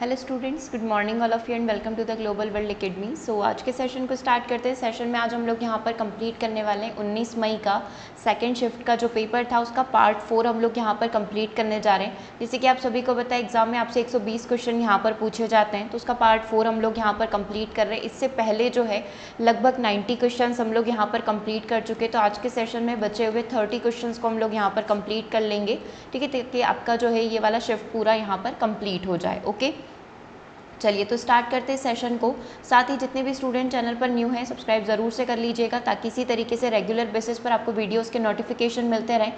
Hello students, good morning all of you and welcome to the global world academy. So आज के session को start करते हैं। Session में आज हम लोग यहाँ पर कंप्लीट करने वाले हैं 19 मई का सेकंड शिफ्ट का जो पेपर था उसका पार्ट 4 हम लोग यहाँ पर कंप्लीट करने जा रहे हैं। जैसे कि आप सभी को पता है एग्जाम में आपसे 120 क्वेश्चन यहाँ पर पूछे जाते हैं, तो उसका पार्ट 4 हम लोग यहाँ पर कंप्लीट कर रहे हैं। इससे पहले जो है लगभग 90 क्वेश्चन हम लोग यहाँ पर कंप्लीट कर चुके हैं, तो आज के सेशन में बचे हुए 30 क्वेश्चन को हम लोग यहाँ पर कंप्लीट कर लेंगे। ठीक है, ताकि आपका जो है ये वाला शिफ्ट पूरा यहाँ पर कंप्लीट हो जाए। ओके, चलिए तो स्टार्ट करते हैं सेशन को। साथ ही जितने भी स्टूडेंट चैनल पर न्यू हैं सब्सक्राइब ज़रूर से कर लीजिएगा, ताकि इसी तरीके से रेगुलर बेसिस पर आपको वीडियोस के नोटिफिकेशन मिलते रहें।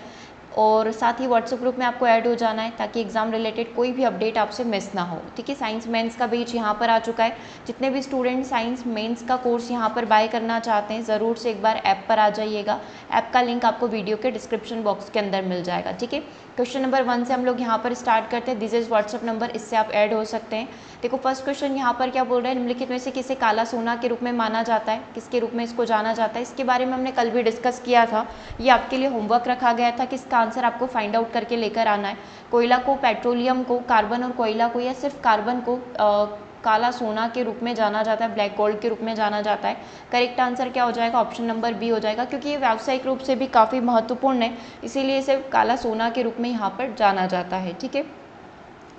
और साथ ही व्हाट्सएप ग्रुप में आपको ऐड हो जाना है, ताकि एग्जाम रिलेटेड कोई भी अपडेट आपसे मिस ना हो। ठीक है, साइंस मेंस का बैच यहाँ पर आ चुका है। जितने भी स्टूडेंट साइंस मेंस का कोर्स यहाँ पर बाय करना चाहते हैं ज़रूर से एक बार ऐप पर आ जाइएगा। ऐप का लिंक आपको वीडियो के डिस्क्रिप्शन बॉक्स के अंदर मिल जाएगा। ठीक है, क्वेश्चन नंबर 1 से हम लोग यहाँ पर स्टार्ट करते हैं। दिस इज व्हाट्सएप नंबर, इससे आप ऐड हो सकते हैं। देखो फर्स्ट क्वेश्चन यहाँ पर क्या बोल रहा है, निम्नलिखित में से किसे काला सोना के रूप में माना जाता है, किसके रूप में इसको जाना जाता है। इसके बारे में हमने कल भी डिस्कस किया था। ये आपके लिए होमवर्क रखा गया था कि इसका आंसर आपको फाइंड आउट करके लेकर आना है। कोयला को, पेट्रोलियम को, कार्बन और कोयला को या सिर्फ कार्बन को काला सोना के रूप में जाना जाता है, ब्लैक गोल्ड के रूप में जाना जाता है। करेक्ट आंसर क्या हो जाएगा, ऑप्शन नंबर बी हो जाएगा, क्योंकि ये व्यावसायिक रूप से भी काफ़ी महत्वपूर्ण है, इसीलिए इसे काला सोना के रूप में यहाँ पर जाना जाता है। ठीक है,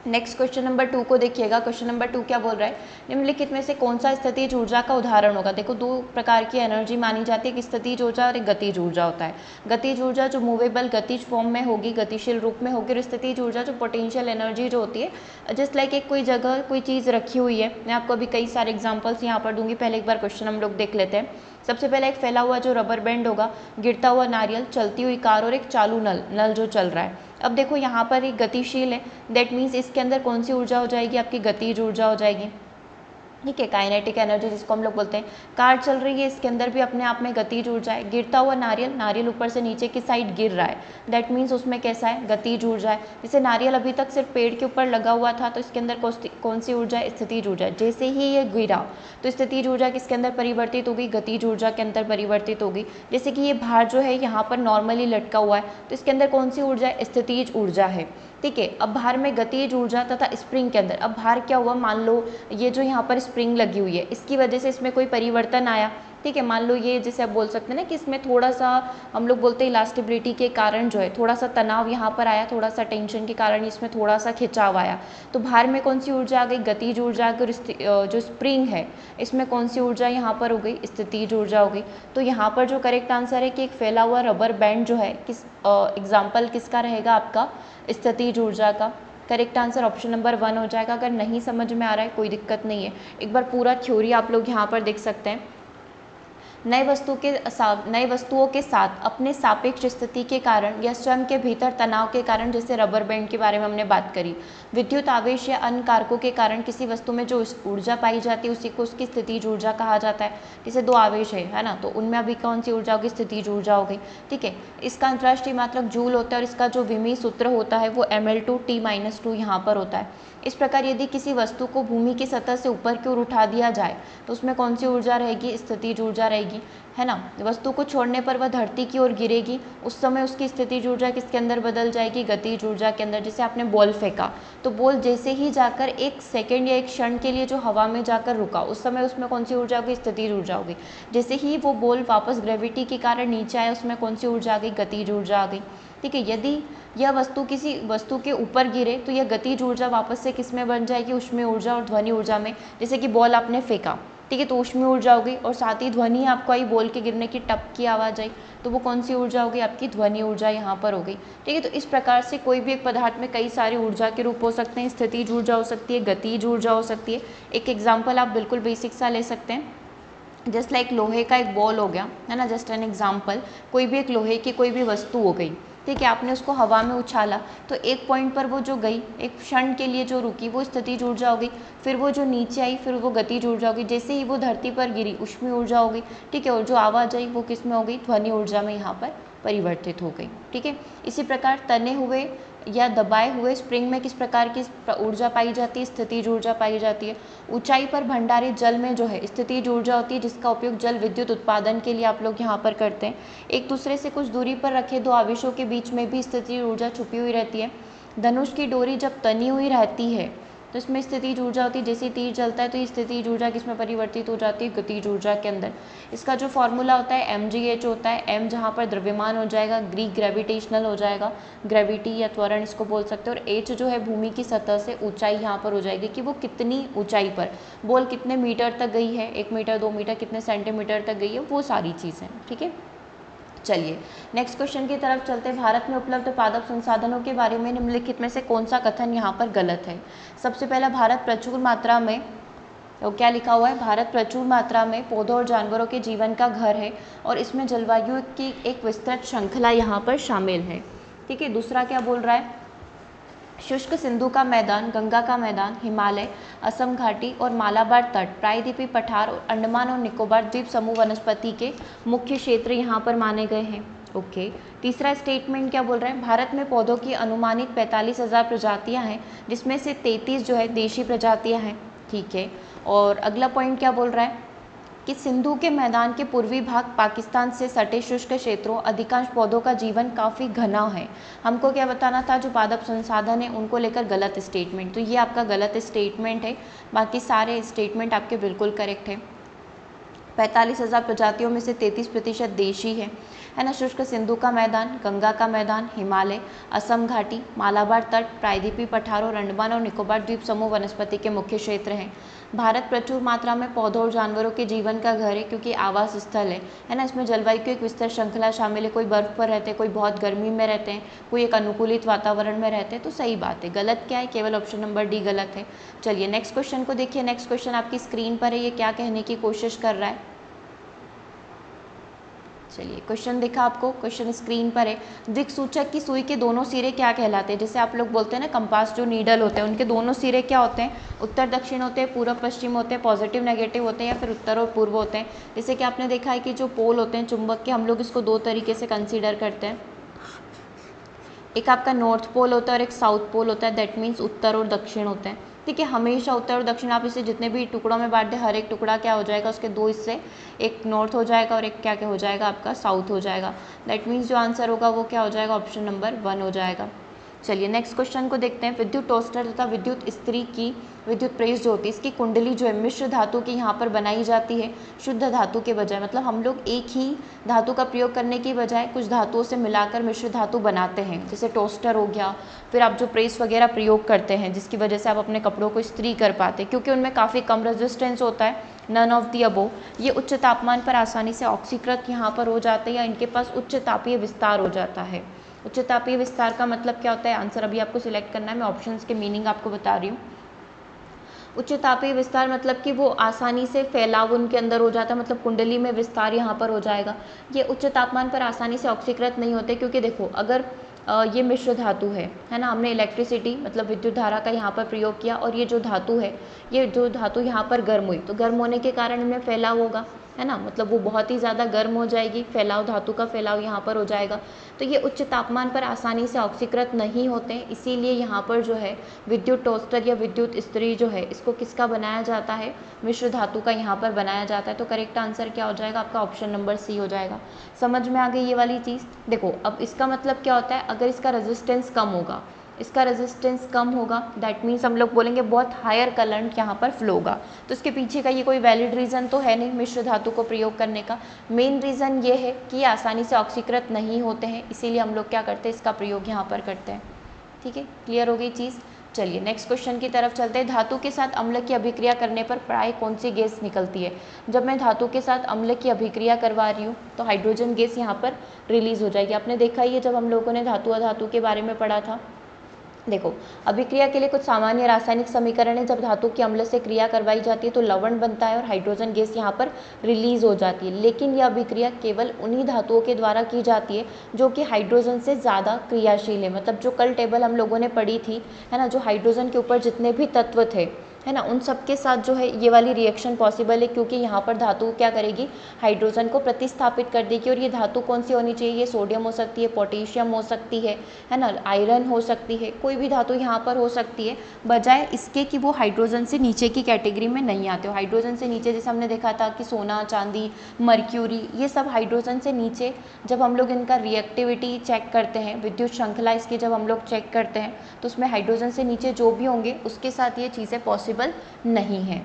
नेक्स्ट क्वेश्चन नंबर 2 को देखिएगा। क्वेश्चन नंबर 2 क्या बोल रहा है, निम्नलिखित में से कौन सा स्थितिज ऊर्जा का उदाहरण होगा। देखो दो प्रकार की एनर्जी मानी जाती है, एक स्थितिज ऊर्जा और एक गतिज ऊर्जा होता है। गतिज ऊर्जा जो मूवेबल गतिज फॉर्म में होगी, गतिशील रूप में होगी, और स्थितिज ऊर्जा जो पोटेंशियल एनर्जी जो होती है, जस्ट लाइक एक कोई जगह कोई चीज़ रखी हुई है। मैं आपको अभी कई सारे एग्जाम्पल्स यहाँ पर दूंगी, पहले एक बार क्वेश्चन हम लोग देख लेते हैं। सबसे पहले एक फैला हुआ जो रबर बैंड होगा, गिरता हुआ नारियल, चलती हुई कार और एक चालू नल, नल जो चल रहा है। अब देखो यहाँ पर एक गतिशील है, दैट मीन्स इसके अंदर कौन सी ऊर्जा हो जाएगी, आपकी गतिज ऊर्जा हो जाएगी। ठीक है, काइनेटिक एनर्जी जिसको हम लोग बोलते हैं। कार चल रही है, इसके अंदर भी अपने आप में गतिज ऊर्जा है। गिरता हुआ नारियल, नारियल ऊपर से नीचे की साइड गिर रहा है, दैट मीन्स उसमें कैसा है, गतिज ऊर्जा है। जैसे नारियल अभी तक सिर्फ पेड़ के ऊपर लगा हुआ था, तो इसके अंदर कौन सी ऊर्जा है, स्थितिज ऊर्जा। जैसे ही ये गिरा तो स्थितिज ऊर्जा किसके अंदर परिवर्तित होगी, गतिज ऊर्जा के अंदर परिवर्तित होगी। जैसे कि ये भार जो है यहाँ पर नॉर्मली लटका हुआ है, तो इसके अंदर कौन सी ऊर्जा है, स्थितिज ऊर्जा है। ठीक है, अब भार में गतिज ऊर्जा तथा स्प्रिंग के अंदर, अब भार क्या हुआ, मान लो ये जो यहाँ पर स्प्रिंग लगी हुई है, इसकी वजह से इसमें कोई परिवर्तन आया। ठीक है, मान लो ये जैसे आप बोल सकते हैं ना कि इसमें थोड़ा सा हम लोग बोलते हैं इलास्टिबिलिटी के कारण जो है थोड़ा सा तनाव यहाँ पर आया, थोड़ा सा टेंशन के कारण इसमें थोड़ा सा खिंचाव आया, तो भार में कौन सी ऊर्जा आ गई, गतिज ऊर्जा आ गई। जो स्प्रिंग है इसमें कौन सी ऊर्जा यहाँ पर हो गई, स्थितिज ऊर्जा हो गई। तो यहाँ पर जो करेक्ट आंसर है कि एक फैला हुआ रबर बैंड जो है, किस एग्जाम्पल किसका रहेगा, आपका स्थितिज ऊर्जा का। करेक्ट आंसर ऑप्शन नंबर 1 हो जाएगा। अगर नहीं समझ में आ रहा है कोई दिक्कत नहीं है, एक बार पूरा थ्योरी आप लोग यहाँ पर देख सकते हैं। नए वस्तुओं के साथ अपने सापेक्ष स्थिति के कारण या स्वयं के भीतर तनाव के कारण, जैसे रबर बैंड के बारे में हमने बात करी, विद्युत आवेश या अन्य कारकों के कारण किसी वस्तु में जो ऊर्जा पाई जाती है उसी को उसकी स्थितिज ऊर्जा कहा जाता है। जैसे दो आवेश है ना, तो उनमें अभी कौन सी ऊर्जा होगी, स्थितिज ऊर्जा हो गई। ठीक है, इसका अंतर्राष्ट्रीय मात्रक जूल होता है और इसका जो विमीय सूत्र होता है वो ml/t-2 यहाँ पर होता है। इस प्रकार यदि किसी वस्तु को भूमि की सतह से ऊपर की ओर उठा दिया जाए तो उसमें कौन सी ऊर्जा रहेगी, स्थितिज ऊर्जा रहेगी, है ना। वस्तु को छोड़ने पर वह धरती की ओर गिरेगी, उस समय उसकी स्थितिज ऊर्जा किसके अंदर बदल जाएगी, गतिज ऊर्जा के अंदर। जैसे आपने बॉल फेंका, तो बॉल जैसे ही जाकर एक सेकंड या एक क्षण के लिए जो हवा में जाकर रुका, उस समय उसमें कौन सी ऊर्जा होगी, स्थितिज ऊर्जा होगी। जैसे ही वो बॉल वापस ग्रेविटी के कारण नीचे आया, उसमें कौन सी ऊर्जा आ गई, गतिज ऊर्जा आ गई। ठीक है, यदि यह वस्तु किसी वस्तु के ऊपर गिरे तो यह गतिज ऊर्जा वापस से किस में बन जाएगी, ऊष्मीय ऊर्जा और ध्वनि ऊर्जा में। जैसे कि बॉल आपने फेंका, ठीक है, तो ऊष्मीय ऊर्जा हो गई, और साथ ही ध्वनि आपको आई, बॉल के गिरने की टप की आवाज़ आई, तो वो कौन सी ऊर्जा हो गई, आपकी ध्वनि ऊर्जा यहाँ पर हो गई। ठीक है, तो इस प्रकार से कोई भी एक पदार्थ में कई सारी ऊर्जा के रूप हो सकते हैं। स्थितिज ऊर्जा हो सकती है, गतिज ऊर्जा हो सकती है। एक एग्जाम्पल आप बिल्कुल बेसिक सा ले सकते हैं, जस्ट लाइक लोहे का एक बॉल हो गया, है ना, जस्ट एन एग्जाम्पल। कोई भी एक लोहे की कोई भी वस्तु हो गई, ठीक है, आपने उसको हवा में उछाला, तो एक पॉइंट पर वो जो गई, एक क्षण के लिए जो रुकी, वो स्थितिज ऊर्जा हो गई। फिर वो जो नीचे आई, फिर वो गतिज ऊर्जा हो गई। जैसे ही वो धरती पर गिरी, ऊष्मीय ऊर्जा हो गई। ठीक है, और जो आवाज़ आई वो किस में हो गई, ध्वनि ऊर्जा में यहाँ पर परिवर्तित हो गई। ठीक है, इसी प्रकार तने हुए या दबाए हुए स्प्रिंग में किस प्रकार की ऊर्जा पाई जाती है, स्थितिज ऊर्जा पाई जाती है। ऊंचाई पर भंडारित जल में जो है स्थितिज ऊर्जा होती है, जिसका उपयोग जल विद्युत उत्पादन के लिए आप लोग यहाँ पर करते हैं। एक दूसरे से कुछ दूरी पर रखे दो आवेशों के बीच में भी स्थितिज ऊर्जा छुपी हुई रहती है। धनुष की डोरी जब तनी हुई रहती है, तो इसमें स्थितिज ऊर्जा होती है, जैसे तीर जलता है तो ये स्थितिज ऊर्जा किसमें परिवर्तित हो जाती है, गतिज ऊर्जा के अंदर। इसका जो फॉर्मूला होता है mgh होता है, m जहाँ पर द्रव्यमान हो जाएगा, ग्रीक ग्रेविटेशनल हो जाएगा, ग्रेविटी या त्वरण इसको बोल सकते हैं, और h जो है भूमि की सतह से ऊंचाई यहाँ पर हो जाएगी कि वो कितनी ऊंचाई पर, बॉल कितने मीटर तक गई है, 1 मीटर 2 मीटर कितने सेंटीमीटर तक गई है, वो सारी चीज़ें। ठीक है, चलिए नेक्स्ट क्वेश्चन की तरफ चलते हैं। भारत में उपलब्ध पादप संसाधनों के बारे में निम्नलिखित में से कौन सा कथन यहाँ पर गलत है। सबसे पहला, भारत प्रचुर मात्रा में, तो क्या लिखा हुआ है, भारत प्रचुर मात्रा में पौधों और जानवरों के जीवन का घर है और इसमें जलवायु की एक विस्तृत श्रृंखला यहाँ पर शामिल है। ठीक है, दूसरा क्या बोल रहा है, शुष्क सिंधु का मैदान, गंगा का मैदान, हिमालय, असम घाटी और मालाबार तट, प्रायद्वीपीय पठार और अंडमान और निकोबार द्वीप समूह वनस्पति के मुख्य क्षेत्र यहाँ पर माने गए हैं। ओके, तीसरा स्टेटमेंट क्या बोल रहा है, भारत में पौधों की अनुमानित 45,000 प्रजातियाँ हैं जिसमें से 33 जो है देशी प्रजातियाँ हैं। ठीक है, और अगला पॉइंट क्या बोल रहा है कि सिंधु के मैदान के पूर्वी भाग पाकिस्तान से सटे शुष्क क्षेत्रों अधिकांश पौधों का जीवन काफ़ी घना है। हमको क्या बताना था, जो पादप संसाधन है उनको लेकर गलत स्टेटमेंट, तो ये आपका गलत स्टेटमेंट है, बाकी सारे स्टेटमेंट आपके बिल्कुल करेक्ट है। 45,000 प्रजातियों में से 33% देशी है ना। शुष्क सिंधु का मैदान, गंगा का मैदान, हिमालय, असम घाटी, मालाबार तट, प्रायद्वीपीय पठार और अंडमान और निकोबार द्वीप समूह वनस्पति के मुख्य क्षेत्र हैं। भारत प्रचुर मात्रा में पौधों और जानवरों के जीवन का घर है क्योंकि आवास स्थल है ना। इसमें जलवायु की एक विस्तृत श्रृंखला शामिल है, कोई बर्फ पर रहते हैं, कोई बहुत गर्मी में रहते हैं, कोई एक अनुकूलित वातावरण में रहते हैं, तो सही बात है। गलत क्या है, केवल ऑप्शन नंबर डी गलत है। चलिए नेक्स्ट क्वेश्चन को देखिए। नेक्स्ट क्वेश्चन आपकी स्क्रीन पर है, ये क्या कहने की कोशिश कर रहा है। चलिए क्वेश्चन देखा आपको, क्वेश्चन स्क्रीन पर है। दिक्सूचक की सुई के दोनों सिरे क्या कहलाते हैं, जैसे आप लोग बोलते हैं ना कंपास जो नीडल होते हैं उनके दोनों सिरे क्या होते हैं, उत्तर दक्षिण होते हैं, पूर्व पश्चिम होते हैं, पॉजिटिव नेगेटिव होते हैं, या फिर उत्तर और पूर्व होते हैं। जैसे कि आपने देखा है कि जो पोल होते हैं चुंबक के, हम लोग इसको दो तरीके से कंसीडर करते हैं, एक आपका नॉर्थ पोल होता है और एक साउथ पोल होता है, दैट मीन्स उत्तर और दक्षिण होते हैं। ठीक है, हमेशा उत्तर और दक्षिण आप इसे जितने भी टुकड़ों में बांट दें, हर एक टुकड़ा क्या हो जाएगा, उसके दो हिस्से, एक नॉर्थ हो जाएगा और एक क्या क्या हो जाएगा, आपका साउथ हो जाएगा। दैट मीन्स जो आंसर होगा वो क्या हो जाएगा, ऑप्शन नंबर 1 हो जाएगा। चलिए नेक्स्ट क्वेश्चन को देखते हैं। विद्युत टोस्टर तथा विद्युत इस्त्री की विद्युत प्रेस जो होती है, इसकी कुंडली जो है मिश्र धातु की यहाँ पर बनाई जाती है शुद्ध धातु के बजाय। मतलब हम लोग एक ही धातु का प्रयोग करने की बजाय कुछ धातुओं से मिलाकर मिश्र धातु बनाते हैं, जैसे टोस्टर हो गया, फिर आप जो प्रेस वगैरह प्रयोग करते हैं जिसकी वजह से आप अपने कपड़ों को इस्त्री कर पाते हैं, क्योंकि उनमें काफ़ी कम रेजिस्टेंस होता है, नन ऑफ दी अबो। ये उच्च तापमान पर आसानी से ऑक्सीकृत यहाँ पर हो जाते हैं या इनके पास उच्च तापीय विस्तार हो जाता है। उच्च तापीय विस्तार का मतलब क्या होता है, आंसर अभी आपको सिलेक्ट करना है, मैं ऑप्शंस के मीनिंग आपको बता रही हूँ। उच्च तापीय विस्तार मतलब कि वो आसानी से फैलाव उनके अंदर हो जाता है, मतलब कुंडली में विस्तार यहाँ पर हो जाएगा। ये उच्च तापमान पर आसानी से ऑक्सीकृत नहीं होते, क्योंकि देखो अगर ये मिश्र धातु है ना, हमने इलेक्ट्रिसिटी मतलब विद्युत धारा का यहाँ पर प्रयोग किया और ये जो धातु है, ये जो धातु यहाँ पर गर्म हुई, तो गर्म होने के कारण इनमें फैलाव होगा, है ना, मतलब वो बहुत ही ज़्यादा गर्म हो जाएगी, फैलाव, धातु का फैलाव यहाँ पर हो जाएगा। तो ये उच्च तापमान पर आसानी से ऑक्सीकृत नहीं होते हैं, इसीलिए यहाँ पर जो है विद्युत टोस्टर या विद्युत इस्त्री जो है इसको किसका बनाया जाता है, मिश्र धातु का यहाँ पर बनाया जाता है। तो करेक्ट आंसर क्या हो जाएगा आपका, ऑप्शन नंबर सी हो जाएगा। समझ में आ गई ये वाली चीज़। देखो अब इसका मतलब क्या होता है, अगर इसका रेजिस्टेंस कम होगा, इसका रेजिस्टेंस कम होगा, दैट मीन्स हम लोग बोलेंगे बहुत हायर करंट यहाँ पर फ्लो होगा। तो इसके पीछे का ये कोई वैलिड रीज़न तो है नहीं मिश्र धातु को प्रयोग करने का। मेन रीज़न ये है कि आसानी से ऑक्सीकृत नहीं होते हैं, इसीलिए हम लोग क्या करते हैं, इसका प्रयोग यहाँ पर करते हैं। ठीक है, क्लियर हो गई चीज़। चलिए नेक्स्ट क्वेश्चन की तरफ चलते हैं। धातु के साथ अम्ल की अभिक्रिया करने पर प्राय कौन सी गैस निकलती है। जब मैं धातु के साथ अम्ल की अभिक्रिया करवा रही हूँ तो हाइड्रोजन गैस यहाँ पर रिलीज हो जाएगी। आपने देखा ही है जब हम लोगों ने धातु अधातु के बारे में पढ़ा था। देखो अभिक्रिया के लिए कुछ सामान्य रासायनिक समीकरण है। जब धातु की अम्ल से क्रिया करवाई जाती है तो लवण बनता है और हाइड्रोजन गैस यहाँ पर रिलीज हो जाती है। लेकिन यह अभिक्रिया केवल उन्हीं धातुओं के द्वारा की जाती है जो कि हाइड्रोजन से ज़्यादा क्रियाशील है। मतलब जो कल टेबल हम लोगों ने पढ़ी थी, है ना, जो हाइड्रोजन के ऊपर जितने भी तत्व थे, है ना, उन सब के साथ जो है ये वाली रिएक्शन पॉसिबल है, क्योंकि यहाँ पर धातु क्या करेगी, हाइड्रोजन को प्रतिस्थापित कर देगी। और ये धातु कौन सी होनी चाहिए, ये सोडियम हो सकती है, पोटेशियम हो सकती है ना, आयरन हो सकती है, कोई भी धातु यहाँ पर हो सकती है, बजाय इसके कि वो हाइड्रोजन से नीचे की कैटेगरी में नहीं आते हो। हाइड्रोजन से नीचे जैसे हमने देखा था कि सोना, चांदी, मर्क्यूरी, ये सब हाइड्रोजन से नीचे जब हम लोग इनका रिएक्टिविटी चेक करते हैं, विद्युत श्रृंखला इसकी जब हम लोग चेक करते हैं, तो उसमें हाइड्रोजन से नीचे जो भी होंगे उसके साथ ये चीज़ें पॉसिबल नहीं है।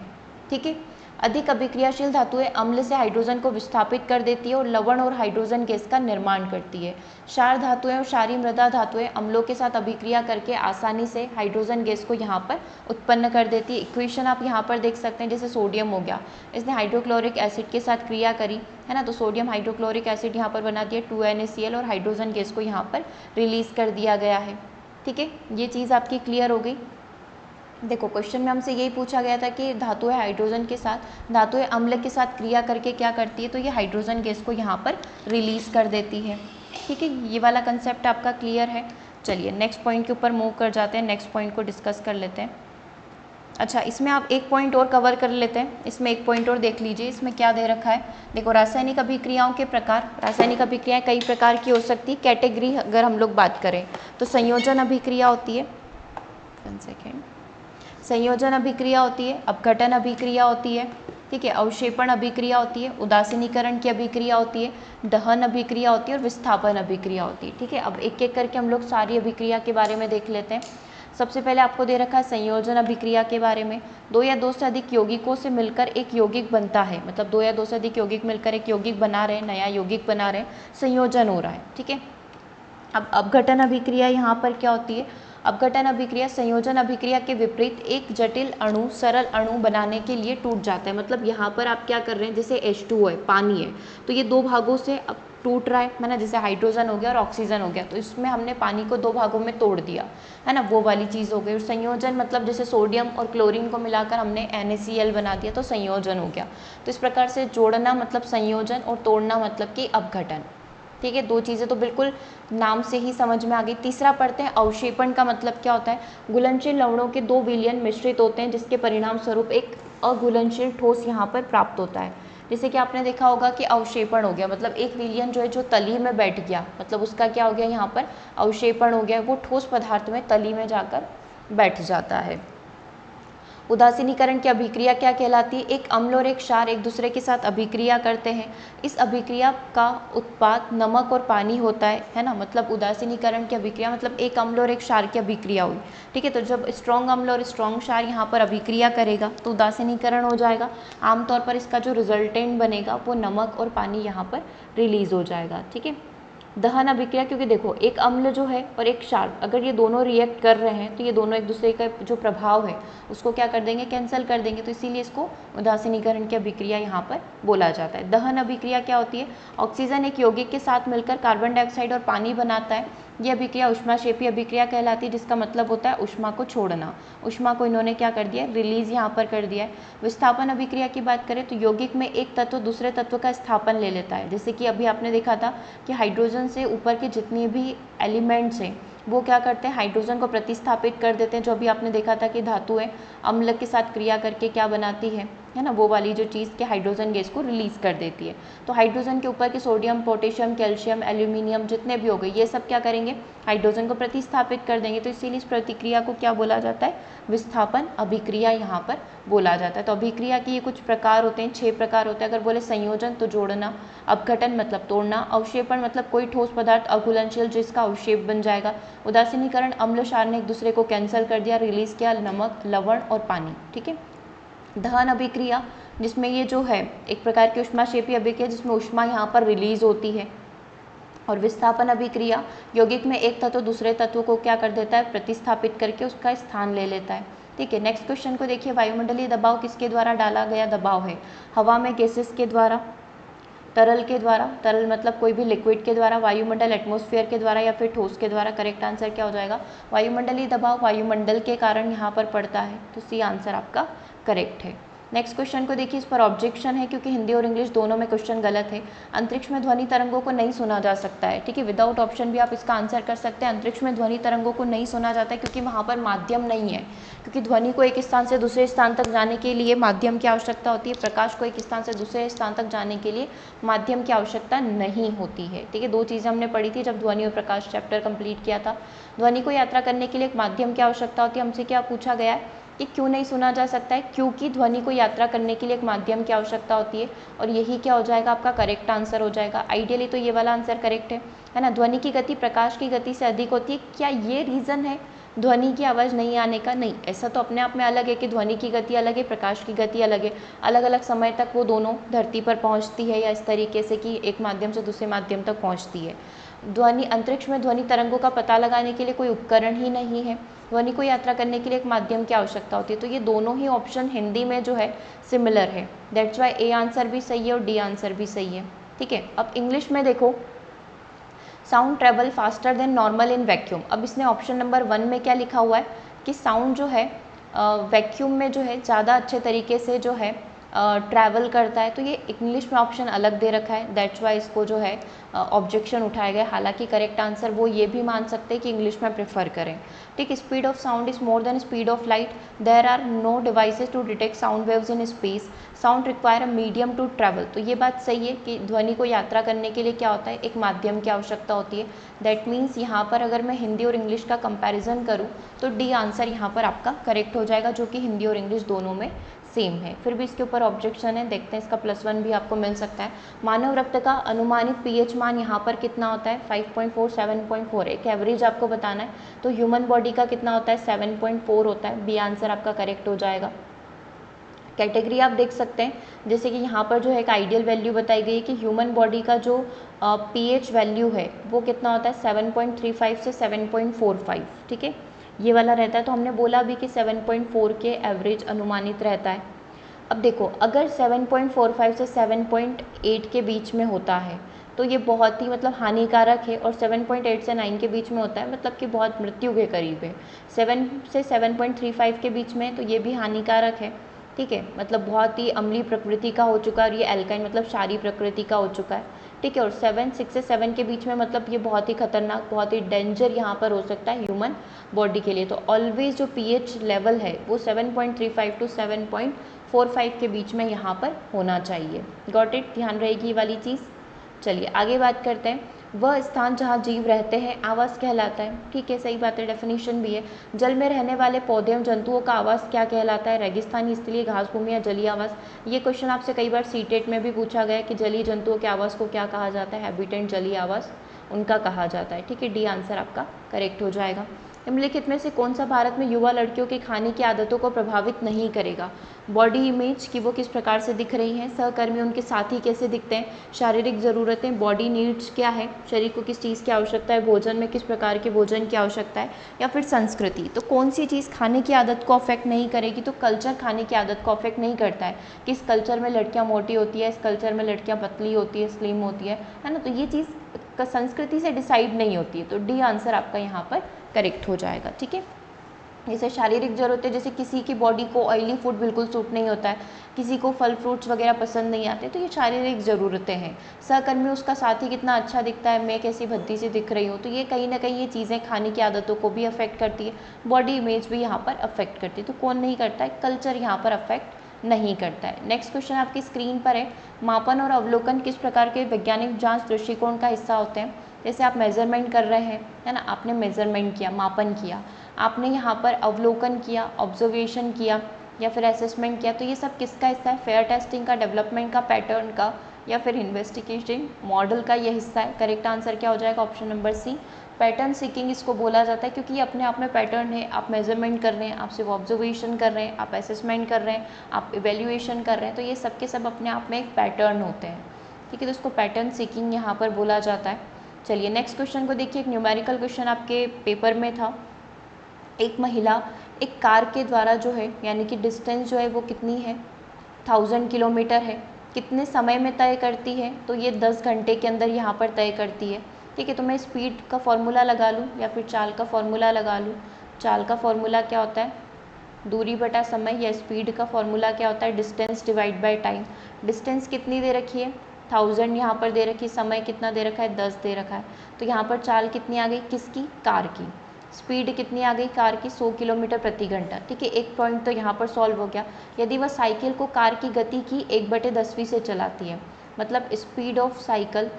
ठीक है, अधिक अभिक्रियाशील धातुएं अम्ल से हाइड्रोजन को विस्थापित कर देती है और लवण और हाइड्रोजन गैस का निर्माण करती है। क्षार धातुएं और क्षारीय मृदा धातुएं अम्लों के साथ अभिक्रिया करके आसानी से हाइड्रोजन गैस को यहाँ पर उत्पन्न कर देती है। इक्वेशन आप यहाँ पर देख सकते हैं, जैसे सोडियम हो गया, इसने हाइड्रोक्लोरिक एसिड के साथ क्रिया करी, है ना, तो सोडियम हाइड्रोक्लोरिक एसिड यहाँ पर बना दिया 2NaCl और हाइड्रोजन गैस को यहाँ पर रिलीज कर दिया गया है। ठीक है, ये चीज़ आपकी क्लियर हो गई। देखो क्वेश्चन में हमसे यही पूछा गया था कि धातुएं हाइड्रोजन के साथ, धातुएं अम्ल के साथ क्रिया करके क्या करती है, तो ये हाइड्रोजन गैस को यहाँ पर रिलीज कर देती है। ठीक है, ये वाला कंसेप्ट आपका क्लियर है। चलिए नेक्स्ट पॉइंट के ऊपर मूव कर जाते हैं, नेक्स्ट पॉइंट को डिस्कस कर लेते हैं। अच्छा, इसमें आप एक पॉइंट और कवर कर लेते हैं, इसमें एक पॉइंट और देख लीजिए, इसमें क्या दे रखा है। देखो रासायनिक अभिक्रियाओं के प्रकार, रासायनिक अभिक्रियाएं कई प्रकार की हो सकती है। कैटेगरी अगर हम लोग बात करें तो संयोजन अभिक्रिया होती है, 1 सेकेंड, संयोजन अभिक्रिया होती है, अपघटन अभिक्रिया होती है, ठीक है, अवक्षेपण अभिक्रिया होती है, उदासीनीकरण की अभिक्रिया होती है, दहन अभिक्रिया होती है और विस्थापन अभिक्रिया होती है। ठीक है, अब एक एक करके हम लोग सारी अभिक्रिया के बारे में देख लेते हैं। सबसे पहले आपको दे रखा है संयोजन अभिक्रिया के बारे में। 2 या 2 से अधिक यौगिकों से मिलकर एक यौगिक बनता है, मतलब 2 या 2 से अधिक यौगिक मिलकर एक यौगिक बना रहे हैं, नया यौगिक बना रहे हैं, संयोजन हो रहा है। ठीक है, अब अपघटन अभिक्रिया यहाँ पर क्या होती है, अपघटन अभिक्रिया संयोजन अभिक्रिया के विपरीत एक जटिल अणु सरल अणु बनाने के लिए टूट जाता है। मतलब यहाँ पर आप क्या कर रहे हैं, जैसे H2O है, पानी है, तो ये 2 भागों से अब टूट रहा है ना, जैसे हाइड्रोजन हो गया और ऑक्सीजन हो गया, तो इसमें हमने पानी को 2 भागों में तोड़ दिया, है ना, वो वाली चीज़ हो गई। और संयोजन मतलब जैसे सोडियम और क्लोरीन को मिलाकर हमने NaCl बना दिया, तो संयोजन हो गया। तो इस प्रकार से जोड़ना मतलब संयोजन और तोड़ना मतलब कि अपघटन। ठीक है, 2 चीज़ें तो बिल्कुल नाम से ही समझ में आ गई। तीसरा पढ़ते हैं, अवक्षेपण का मतलब क्या होता है। घुलनशील लवणों के 2 विलयन मिश्रित होते हैं, जिसके परिणाम स्वरूप एक अघुलनशील ठोस यहाँ पर प्राप्त होता है। जैसे कि आपने देखा होगा कि अवक्षेपण हो गया, मतलब एक विलयन जो है जो तली में बैठ गया, मतलब उसका क्या हो गया, यहाँ पर अवक्षेपण हो गया, वो ठोस पदार्थ में तली में जाकर बैठ जाता है। उदासीनीकरण की अभिक्रिया क्या कहलाती है, एक अम्ल और एक क्षार एक दूसरे के साथ अभिक्रिया करते हैं, इस अभिक्रिया का उत्पाद नमक और पानी होता है ना, मतलब उदासीनीकरण की अभिक्रिया मतलब एक अम्ल और एक क्षार की अभिक्रिया हुई। ठीक है, तो जब स्ट्रॉन्ग अम्ल और स्ट्रॉन्ग क्षार यहाँ पर अभिक्रिया करेगा तो उदासीनीकरण हो जाएगा। आमतौर पर इसका जो रिजल्टेंट बनेगा वो नमक और पानी यहाँ पर रिलीज हो जाएगा। ठीक है, दहन अभिक्रिया, क्योंकि देखो एक अम्ल जो है और एक क्षार, अगर ये दोनों रिएक्ट कर रहे हैं तो ये दोनों एक दूसरे का जो प्रभाव है उसको क्या कर देंगे, कैंसिल कर देंगे, तो इसीलिए इसको उदासीनीकरण की अभिक्रिया यहाँ पर बोला जाता है। दहन अभिक्रिया क्या होती है, ऑक्सीजन एक यौगिक के साथ मिलकर कार्बन डाइऑक्साइड और पानी बनाता है, ये अभिक्रिया ऊष्माक्षेपी अभिक्रिया कहलाती है, जिसका मतलब होता है ऊष्मा को छोड़ना। ऊष्मा को इन्होंने क्या कर दिया, रिलीज यहाँ पर कर दिया है। विस्थापन अभिक्रिया की बात करें तो यौगिक में एक तत्व दूसरे तत्व का स्थापन ले लेता है, जैसे कि अभी आपने देखा था कि हाइड्रोजन से ऊपर के जितने भी एलिमेंट्स हैं वो क्या करते हैं, हाइड्रोजन को प्रतिस्थापित कर देते हैं। जो अभी आपने देखा था कि धातुएं अम्ल के साथ क्रिया करके क्या बनाती है ना, वो वाली जो चीज़ के हाइड्रोजन गैस को रिलीज कर देती है। तो हाइड्रोजन के ऊपर के सोडियम, पोटेशियम, कैल्शियम, एल्यूमिनियम जितने भी हो गए, ये सब क्या करेंगे, हाइड्रोजन को प्रतिस्थापित कर देंगे। तो इसीलिए इस प्रतिक्रिया को क्या बोला जाता है, विस्थापन अभिक्रिया यहाँ पर बोला जाता है। तो अभिक्रिया के ये कुछ प्रकार होते हैं, 6 प्रकार होते हैं। अगर बोले संयोजन तो जोड़ना, अपघटन मतलब तोड़ना, अवक्षेपण मतलब कोई ठोस पदार्थ अघुलनशील जिसका अवक्षेप बन जाएगा, उदासीनीकरण अम्ल क्षार ने एक दूसरे को कैंसिल कर दिया, रिलीज किया नमक, लवण और पानी। ठीक है, दहन अभिक्रिया जिसमें ये जो है एक प्रकार की ऊष्माक्षेपी अभिक्रिया जिसमें ऊष्मा यहाँ पर रिलीज होती है। और विस्थापन अभिक्रिया यौगिक में एक तत्व दूसरे तत्व को क्या कर देता है, प्रतिस्थापित करके उसका स्थान ले लेता है। ठीक है, नेक्स्ट क्वेश्चन को देखिए, वायुमंडलीय दबाव किसके द्वारा डाला गया दबाव है, हवा में गैसेस के द्वारा, तरल के द्वारा, तरल मतलब कोई भी लिक्विड के द्वारा, वायुमंडल एटमॉस्फेयर के द्वारा या फिर ठोस के द्वारा। करेक्ट आंसर क्या हो जाएगा, वायुमंडलीय दबाव वायुमंडल के कारण यहाँ पर पड़ता है, तो सी आंसर आपका करेक्ट है। नेक्स्ट क्वेश्चन को देखिए, इस पर ऑब्जेक्शन है क्योंकि हिंदी और इंग्लिश दोनों में क्वेश्चन गलत है। अंतरिक्ष में ध्वनि तरंगों को नहीं सुना जा सकता है, ठीक है, विदाउट ऑप्शन भी आप इसका आंसर कर सकते हैं। अंतरिक्ष में ध्वनि तरंगों को नहीं सुना जाता है क्योंकि वहाँ पर माध्यम नहीं है, क्योंकि ध्वनि को एक स्थान से दूसरे स्थान तक जाने के लिए माध्यम की आवश्यकता होती है, प्रकाश को एक स्थान से दूसरे स्थान तक जाने के लिए माध्यम की आवश्यकता नहीं होती है, ठीक है। दो चीज़ें हमने पढ़ी थी जब ध्वनि और प्रकाश चैप्टर कंप्लीट किया था। ध्वनि को यात्रा करने के लिए एक माध्यम की आवश्यकता होती है। हमसे क्या पूछा गया है कि क्यों नहीं सुना जा सकता है, क्योंकि ध्वनि को यात्रा करने के लिए एक माध्यम की आवश्यकता होती है, और यही क्या हो जाएगा, आपका करेक्ट आंसर हो जाएगा। आइडियली तो ये वाला आंसर करेक्ट है ना। ध्वनि की गति प्रकाश की गति से अधिक होती है, क्या ये रीज़न है ध्वनि की आवाज़ नहीं आने का? नहीं, ऐसा तो अपने आप में अलग है कि ध्वनि की गति अलग है, प्रकाश की गति अलग है, अलग अलग समय तक वो दोनों धरती पर पहुंचती है, या इस तरीके से कि एक माध्यम से दूसरे माध्यम तक पहुंचती है। ध्वनि अंतरिक्ष में ध्वनि तरंगों का पता लगाने के लिए कोई उपकरण ही नहीं है, ध्वनि को यात्रा करने के लिए एक माध्यम की आवश्यकता होती है। तो ये दोनों ही ऑप्शन हिंदी में जो है सिमिलर है, दैट्स वाई ए आंसर भी सही है और डी आंसर भी सही है, ठीक है। अब इंग्लिश में देखो, sound travel faster than normal in vacuum. अब इसने ऑप्शन नंबर 1 में क्या लिखा हुआ है कि साउंड जो है वैक्यूम में जो है ज़्यादा अच्छे तरीके से जो है ट्रैवल करता है, तो ये इंग्लिश में ऑप्शन अलग दे रखा है, दैट्स वाई इसको जो है ऑब्जेक्शन उठाया गया। हालांकि करेक्ट आंसर वो ये भी मान सकते हैं कि इंग्लिश में प्रेफर करें, ठीक। Speed of sound is more than speed of light, there are no devices to detect sound waves in space, sound require a medium to travel. तो ये बात सही है कि ध्वनि को यात्रा करने के लिए क्या होता है, एक माध्यम की आवश्यकता होती है। दैट मीन्स यहाँ पर अगर मैं हिंदी और इंग्लिश का कंपैरिजन करूँ तो डी आंसर यहाँ पर आपका करेक्ट हो जाएगा, जो कि हिंदी और इंग्लिश दोनों में सेम है। फिर भी इसके ऊपर ऑब्जेक्शन है, देखते हैं, इसका +1 भी आपको मिल सकता है। मानव रक्त का अनुमानित पीएच मान यहाँ पर कितना होता है, 5.4 7.4, एक एवरेज आपको बताना है। तो ह्यूमन बॉडी का कितना होता है, 7.4 होता है, बी आंसर आपका करेक्ट हो जाएगा। कैटेगरी आप देख सकते हैं, जैसे कि यहाँ पर जो है एक आइडियल वैल्यू बताई गई है कि ह्यूमन बॉडी का जो पीएच वैल्यू है वो कितना होता है, 7.35 से 7.45, ठीक है, ये वाला रहता है। तो हमने बोला भी कि 7.4 के एवरेज अनुमानित रहता है। अब देखो, अगर 7.45 से 7.8 के बीच में होता है तो ये बहुत ही मतलब हानिकारक है, और 7.8 से 9 के बीच में होता है मतलब कि बहुत मृत्यु के करीब है। 7 से 7.35 के बीच में तो ये भी हानिकारक है, ठीक है, मतलब बहुत ही अम्लीय प्रकृति का हो चुका है, और ये एल्काइन मतलब क्षारीय प्रकृति का हो चुका है, ठीक है। और 6 से 7 के बीच में मतलब ये बहुत ही खतरनाक, बहुत ही डेंजर यहाँ पर हो सकता है ह्यूमन बॉडी के लिए। तो ऑलवेज जो पीएच लेवल है वो 7.35 टू 7.45 के बीच में यहाँ पर होना चाहिए। गॉट इट, ध्यान रहेगी ये वाली चीज़। चलिए आगे बात करते हैं। वह स्थान जहाँ जीव रहते हैं आवास कहलाता है, ठीक है, सही बात है, डेफिनेशन भी है। जल में रहने वाले पौधे एवं जंतुओं का आवास क्या कहलाता है, रेगिस्तानी स्थलीय घास भूमि या जलीय आवास। ये क्वेश्चन आपसे कई बार सीटेट में भी पूछा गया कि जलीय जंतुओं के आवास को क्या कहा जाता है, हैबिटेंट जलीय आवास उनका कहा जाता है, ठीक है, डी आंसर आपका करेक्ट हो जाएगा। निम्नलिखित में से कौन सा भारत में युवा लड़कियों की खाने की आदतों को प्रभावित नहीं करेगा? बॉडी इमेज कि वो किस प्रकार से दिख रही हैं, सहकर्मी उनके साथी कैसे दिखते हैं, शारीरिक ज़रूरतें बॉडी नीड्स क्या है, शरीर को किस चीज़ की आवश्यकता है, भोजन में किस प्रकार के भोजन की आवश्यकता है, या फिर संस्कृति। तो कौन सी चीज़ खाने की आदत को अफेक्ट नहीं करेगी? तो कल्चर खाने की आदत को अफेक्ट नहीं करता है। किस कल्चर में लड़कियाँ मोटी होती है, इस कल्चर में लड़कियाँ पतली होती है, स्लिम होती है ना, तो ये चीज़ संस्कृति से डिसाइड नहीं होती है। तो डी आंसर आपका यहाँ पर करेक्ट हो जाएगा, ठीक है। जैसे शारीरिक ज़रूरतें, जैसे किसी की बॉडी को ऑयली फूड बिल्कुल सूट नहीं होता है, किसी को फल फ्रूट्स वगैरह पसंद नहीं आते, तो ये शारीरिक ज़रूरतें हैं। सहकर्मी उसका साथी कितना अच्छा दिखता है, मैं कैसी भद्दी सी दिख रही हूँ, तो ये कहीं ना कहीं ये चीज़ें खाने की आदतों को भी अफेक्ट करती है, बॉडी इमेज भी यहाँ पर अफेक्ट करती है। तो कौन नहीं करता है, कल्चर यहाँ पर अफेक्ट नहीं करता है। नेक्स्ट क्वेश्चन आपकी स्क्रीन पर है, मापन और अवलोकन किस प्रकार के वैज्ञानिक जांच दृष्टिकोण का हिस्सा होते हैं? जैसे आप मेजरमेंट कर रहे हैं, है ना, आपने मेजरमेंट किया, मापन किया, आपने यहाँ पर अवलोकन किया, ऑब्जर्वेशन किया, या फिर असेसमेंट किया, तो ये सब किसका हिस्सा है? फेयर टेस्टिंग का, डेवलपमेंट का, पैटर्न का, या फिर इन्वेस्टिगेशन मॉडल का ये हिस्सा है। करेक्ट आंसर क्या हो जाएगा? Option number C, pattern seeking इसको बोला जाता है, क्योंकि ये अपने आप में पैटर्न है। आप मेजरमेंट कर रहे हैं, आप सिर्फ ऑब्जर्वेशन कर रहे हैं, आप असेसमेंट कर रहे हैं, आप इवेल्युएशन कर रहे हैं, तो ये सब के सब अपने आप में एक पैटर्न होते हैं, ठीक है, तो इसको पैटर्न सीकिंग यहाँ पर बोला जाता है। चलिए नेक्स्ट क्वेश्चन को देखिए, एक न्यूमेरिकल क्वेश्चन आपके पेपर में था। एक महिला एक कार के द्वारा जो है, यानी कि डिस्टेंस जो है वो कितनी है, 1000 किलोमीटर है, कितने समय में तय करती है? तो ये 10 घंटे के अंदर यहाँ पर तय करती है, ठीक है। तो मैं स्पीड का फॉर्मूला लगा लूँ या फिर चाल का फॉर्मूला लगा लूँ? चाल का फॉर्मूला क्या होता है? दूरी बटा समय या स्पीड का फॉर्मूला क्या होता है, distance divide by time. Distance कितनी दे रखी है, 1000 यहाँ पर दे रखी, समय कितना दे रखा है, 10 दे रखा है। तो यहाँ पर चाल कितनी आ गई, किसकी, कार की। स्पीड कितनी आ गई कार की, 100 किलोमीटर प्रति घंटा। ठीक है, एक पॉइंट तो यहाँ पर सॉल्व हो गया। यदि वह साइकिल को कार की गति की 1/10वीं से चलाती है, मतलब स्पीड ऑफ साइकिल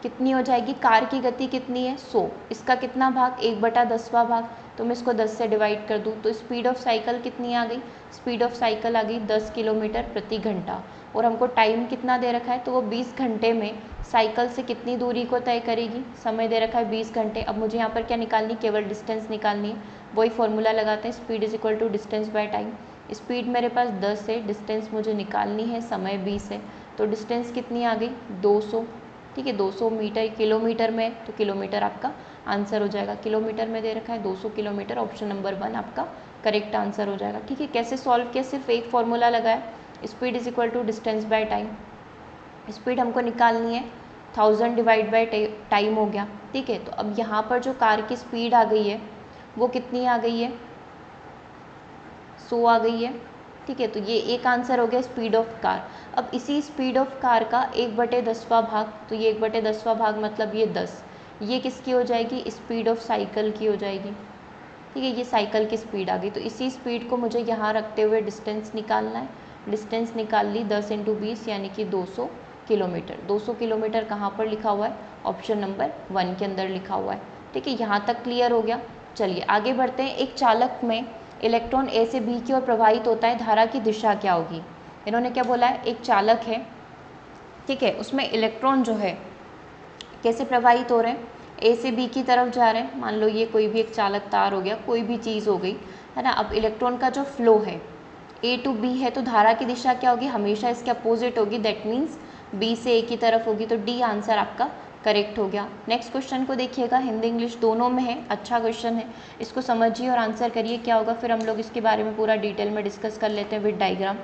कितनी हो जाएगी, कार की गति कितनी है 100, इसका कितना भाग, 1/10वां भाग। तो मैं इसको 10 से डिवाइड कर दूँ तो स्पीड ऑफ साइकिल कितनी आ गई, स्पीड ऑफ साइकिल आ गई 10 किलोमीटर प्रति घंटा। और हमको टाइम कितना दे रखा है, तो वो 20 घंटे में साइकिल से कितनी दूरी को तय करेगी, समय दे रखा है 20 घंटे। अब मुझे यहाँ पर क्या निकालनी, केवल डिस्टेंस निकालनी है। वही फॉर्मूला लगाते हैं, speed is equal to distance by time. Speed मेरे पास 10 है, डिस्टेंस मुझे निकालनी है, समय 20 है, तो डिस्टेंस कितनी आ गई 200। ठीक है, 200 मीटर किलोमीटर में, तो किलोमीटर आपका आंसर हो जाएगा। किलोमीटर में दे रखा है 200 किलोमीटर, ऑप्शन नंबर 1 आपका करेक्ट आंसर हो जाएगा। ठीक है, कैसे सॉल्व किया, सिर्फ एक फॉर्मूला लगाया, speed is equal to distance by time. Speed हमको निकालनी है, 1000 डिवाइड बाय टाइम हो गया। ठीक है, तो अब यहाँ पर जो कार की स्पीड आ गई है वो कितनी आ गई है, 100 आ गई है। ठीक है, तो ये एक आंसर हो गया स्पीड ऑफ कार। अब इसी स्पीड ऑफ कार का 1/10वां भाग, तो ये 1/10वां भाग मतलब ये 10, ये किसकी हो जाएगी, स्पीड ऑफ साइकिल की हो जाएगी। ठीक है, ये साइकिल की स्पीड आ गई। तो इसी स्पीड को मुझे यहाँ रखते हुए डिस्टेंस निकालना है। डिस्टेंस निकाल ली, 10 × 20 यानी कि 200 किलोमीटर। 200 किलोमीटर कहाँ पर लिखा हुआ है, ऑप्शन नंबर 1 के अंदर लिखा हुआ है। ठीक है, यहाँ तक क्लियर हो गया। चलिए आगे बढ़ते हैं। एक चालक में इलेक्ट्रॉन ए से बी की ओर प्रवाहित होता है, धारा की दिशा क्या होगी। इन्होंने क्या बोला है, एक चालक है, ठीक है, उसमें इलेक्ट्रॉन जो है कैसे प्रवाहित हो रहे हैं, ए से बी की तरफ जा रहे हैं। मान लो ये कोई भी एक चालक तार हो गया, कोई भी चीज़ हो गई, है ना। अब इलेक्ट्रॉन का जो फ्लो है ए टू बी है, तो धारा की दिशा क्या होगी, हमेशा इसके अपोजिट होगी, दैट मीन्स बी से ए की तरफ होगी। तो डी आंसर आपका करेक्ट हो गया। नेक्स्ट क्वेश्चन को देखिएगा, हिंदी इंग्लिश दोनों में है, अच्छा क्वेश्चन है, इसको समझिए और आंसर करिए क्या होगा, फिर हम लोग इसके बारे में पूरा डिटेल में डिस्कस कर लेते हैं विद डायग्राम।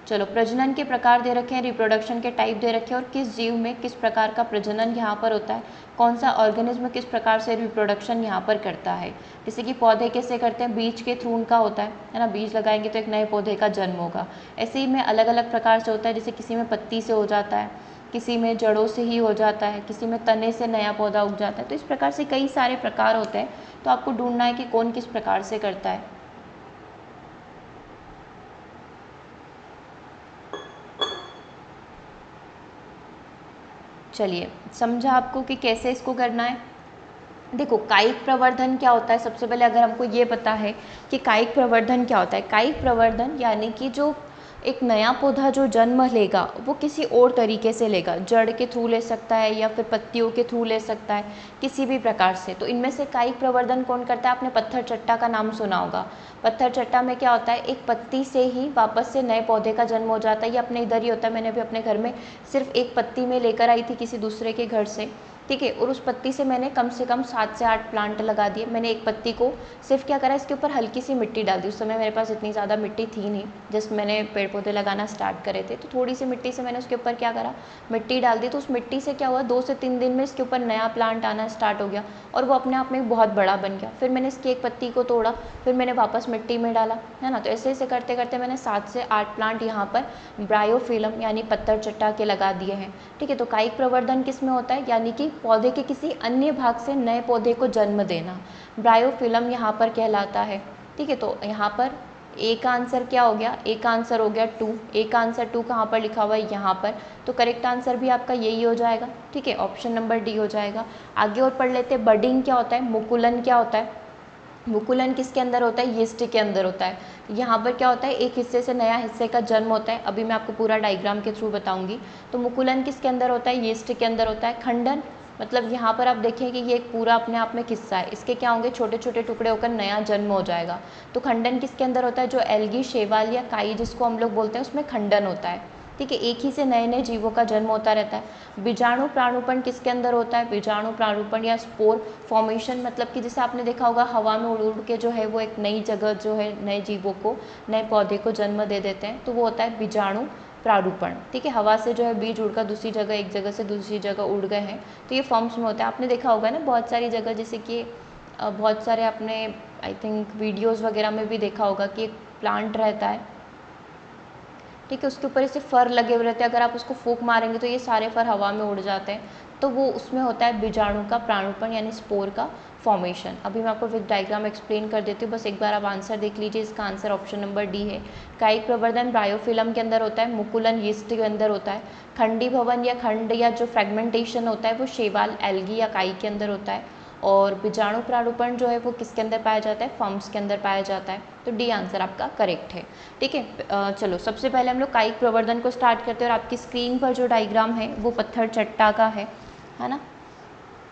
चलो, प्रजनन के प्रकार दे रखे हैं, रिप्रोडक्शन के टाइप दे रखे हैं, और किस जीव में किस प्रकार का प्रजनन यहाँ पर होता है, कौन सा ऑर्गेनिज्म किस प्रकार से रिप्रोडक्शन यहाँ पर करता है। जैसे कि पौधे कैसे करते हैं, बीज के थ्रू उनका होता है ना, बीज लगाएंगे तो एक नए पौधे का जन्म होगा। ऐसे ही में अलग अलग प्रकार से होता है, जैसे किसी में पत्ती से हो जाता है, किसी में जड़ों से ही हो जाता है, किसी में तने से नया पौधा उग जाता है। तो इस प्रकार से कई सारे प्रकार होते हैं, तो आपको ढूंढना है कि कौन किस प्रकार से करता है। चलिए, समझा आपको कि कैसे इसको करना है। देखो, कायिक प्रवर्धन क्या होता है, सबसे पहले अगर हमको ये पता है कि कायिक प्रवर्धन क्या होता है। कायिक प्रवर्धन यानी कि जो एक नया पौधा जो जन्म लेगा वो किसी और तरीके से लेगा, जड़ के थ्रू ले सकता है या फिर पत्तियों के थ्रू ले सकता है, किसी भी प्रकार से। तो इनमें से कायिक प्रवर्धन कौन करता है, आपने पत्थर चट्टा का नाम सुना होगा। पत्थर चट्टा में क्या होता है, एक पत्ती से ही वापस से नए पौधे का जन्म हो जाता है। ये अपने इधर ही होता है, मैंने भी अपने घर में सिर्फ एक पत्ती में लेकर आई थी किसी दूसरे के घर से, ठीक है, और उस पत्ती से मैंने कम से कम 7 से 8 प्लांट लगा दिए। मैंने एक पत्ती को सिर्फ क्या करा, इसके ऊपर हल्की सी मिट्टी डाल दी। उस समय मेरे पास इतनी ज़्यादा मिट्टी थी नहीं, जस्ट मैंने पेड़ पौधे लगाना स्टार्ट करे थे, तो थोड़ी सी मिट्टी से मैंने उसके ऊपर क्या करा, मिट्टी डाल दी। तो उस मिट्टी से क्या हुआ, 2 से 3 दिन में इसके ऊपर नया प्लांट आना स्टार्ट हो गया और वो अपने आप में बहुत बड़ा बन गया। फिर मैंने इसकी एक पत्ती को तोड़ा, फिर मैंने वापस मिट्टी में डाला, है ना। तो ऐसे ऐसे करते करते मैंने 7 से 8 प्लांट यहाँ पर ब्रायोफिलम यानी पत्थर चट्टा के लगा दिए हैं, ठीक है। तो कायिक प्रवर्धन किस में होता है, यानी कि पौधे के किसी अन्य भाग से नए पौधे को जन्म देना, ब्रायोफिलम यहाँ पर कहलाता है, ठीक है। तो यहाँ पर ए का आंसर क्या हो गया, ए का आंसर हो गया 2। ए का आंसर 2 कहाँ पर लिखा हुआ है, यहाँ पर। तो करेक्ट आंसर भी आपका यही हो जाएगा, ठीक है, ऑप्शन नंबर डी हो जाएगा। आगे और पढ़ लेते हैं, बडिंग क्या होता है, मुकुलन क्या होता है। मुकुलन किसके अंदर होता है, यीस्ट के अंदर होता है। यहाँ पर क्या होता है, एक हिस्से से नया हिस्से का जन्म होता है। अभी मैं आपको पूरा डायग्राम के थ्रू बताऊंगी। तो मुकुलन किसके अंदर होता है, यीस्ट के अंदर होता है। खंडन मतलब यहाँ पर आप देखें कि ये एक पूरा अपने आप में किस्सा है, इसके क्या होंगे, छोटे छोटे टुकड़े होकर नया जन्म हो जाएगा। तो खंडन किसके अंदर होता है, जो एल्गी, शैवाल या काई जिसको हम लोग बोलते हैं, उसमें खंडन होता है, ठीक है। एक ही से नए नए जीवों का जन्म होता रहता है। बीजाणु प्राणुपण किसके अंदर होता है, बीजाणु प्राणुपण या स्पोर फॉर्मेशन, मतलब कि जैसे आपने देखा होगा हवा में उड़ उड़ के जो है वो एक नई जगह जो है नए जीवों को, नए पौधे को जन्म दे देते हैं, तो वो होता है बीजाणु प्रारूपण, ठीक है। हवा से जो है बीज उड़कर दूसरी जगह, एक जगह से दूसरी जगह उड़ गए हैं, तो ये फॉर्म्स में होता है। आपने देखा होगा ना बहुत सारी जगह, जैसे कि बहुत सारे अपने आई थिंक वीडियोज़ वगैरह में भी देखा होगा कि एक प्लांट रहता है, ठीक है, उसके ऊपर ऐसे फर लगे हुए रहते हैं, अगर आप उसको फूंक मारेंगे तो ये सारे फर हवा में उड़ जाते हैं, तो वो उसमें होता है बीजाणु का प्राणुपण यानी स्पोर का फॉर्मेशन। अभी मैं आपको विद डायग्राम एक्सप्लेन कर देती हूँ, बस एक बार आप आंसर देख लीजिए। इसका आंसर ऑप्शन नंबर डी है। कायिक प्रवर्धन ब्रायोफिलम के अंदर होता है, मुकुलन यीस्ट के अंदर होता है, खंडी भवन या खंड या जो फ्रेगमेंटेशन होता है वो शैवाल एल्गी या काई के अंदर होता है, और बीजाणु प्रारूपण जो है वो किसके अंदर पाया जाता है, फर्म्स के अंदर पाया जाता है। तो डी आंसर आपका करेक्ट है, ठीक है। चलो सबसे पहले हम लोग कायिक प्रवर्धन को स्टार्ट करते हैं, और आपकी स्क्रीन पर जो डायग्राम है वो पत्थर चट्टा का है ना,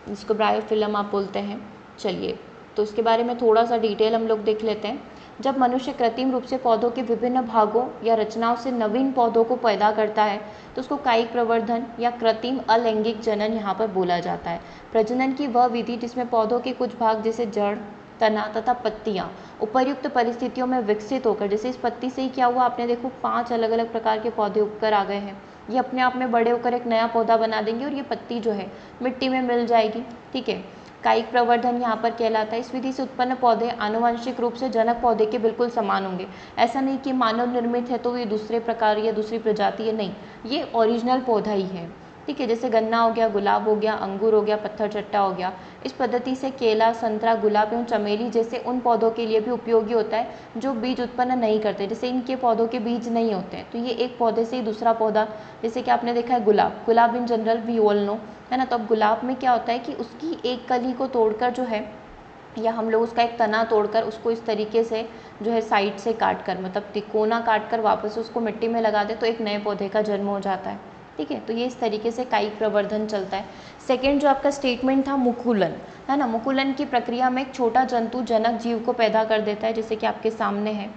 इसको ब्रायोफिलम आप बोलते हैं। चलिए तो इसके बारे में थोड़ा सा डिटेल हम लोग देख लेते हैं। जब मनुष्य कृत्रिम रूप से पौधों के विभिन्न भागों या रचनाओं से नवीन पौधों को पैदा करता है तो उसको कायिक प्रवर्धन या कृत्रिम अलैंगिक जनन यहाँ पर बोला जाता है। प्रजनन की वह विधि जिसमें पौधों के कुछ भाग जैसे जड़, तना तथा पत्तियाँ उपर्युक्त परिस्थितियों में विकसित होकर, जैसे इस पत्ती से ही क्या हुआ, आपने देखो 5 अलग अलग प्रकार के पौधे उगकर आ गए हैं, ये अपने आप में बड़े होकर एक नया पौधा बना देंगे और ये पत्ती जो है मिट्टी में मिल जाएगी, ठीक है। कायिक प्रवर्धन यहाँ पर कहलाता है। इस विधि से उत्पन्न पौधे आनुवंशिक रूप से जनक पौधे के बिल्कुल समान होंगे। ऐसा नहीं कि मानव निर्मित है तो ये दूसरे प्रकार या दूसरी प्रजाति है, नहीं, ये ओरिजिनल पौधा ही है, ठीक है। जैसे गन्ना हो गया, गुलाब हो गया, अंगूर हो गया, पत्थर चट्टा हो गया। इस पद्धति से केला, संतरा, गुलाब एवं चमेली जैसे उन पौधों के लिए भी उपयोगी होता है जो बीज उत्पन्न नहीं करते, जैसे इनके पौधों के बीज नहीं होते हैं, तो ये एक पौधे से ही दूसरा पौधा, जैसे कि आपने देखा है गुलाब, गुलाब in general we all know, है ना। तो अब गुलाब में क्या होता है कि उसकी एक कली को तोड़कर जो है, या हम लोग उसका एक तना तोड़कर उसको इस तरीके से जो है साइड से काट कर, मतलब तिकोना काट कर वापस उसको मिट्टी में लगा दे तो एक नए पौधे का जन्म हो जाता है, ठीक है। तो ये इस तरीके से कायिक प्रवर्धन चलता है। सेकेंड जो आपका स्टेटमेंट था मुकुलन, है ना, मुकुलन की प्रक्रिया में एक छोटा जंतु जनक जीव को पैदा कर देता है, जैसे कि आपके सामने है,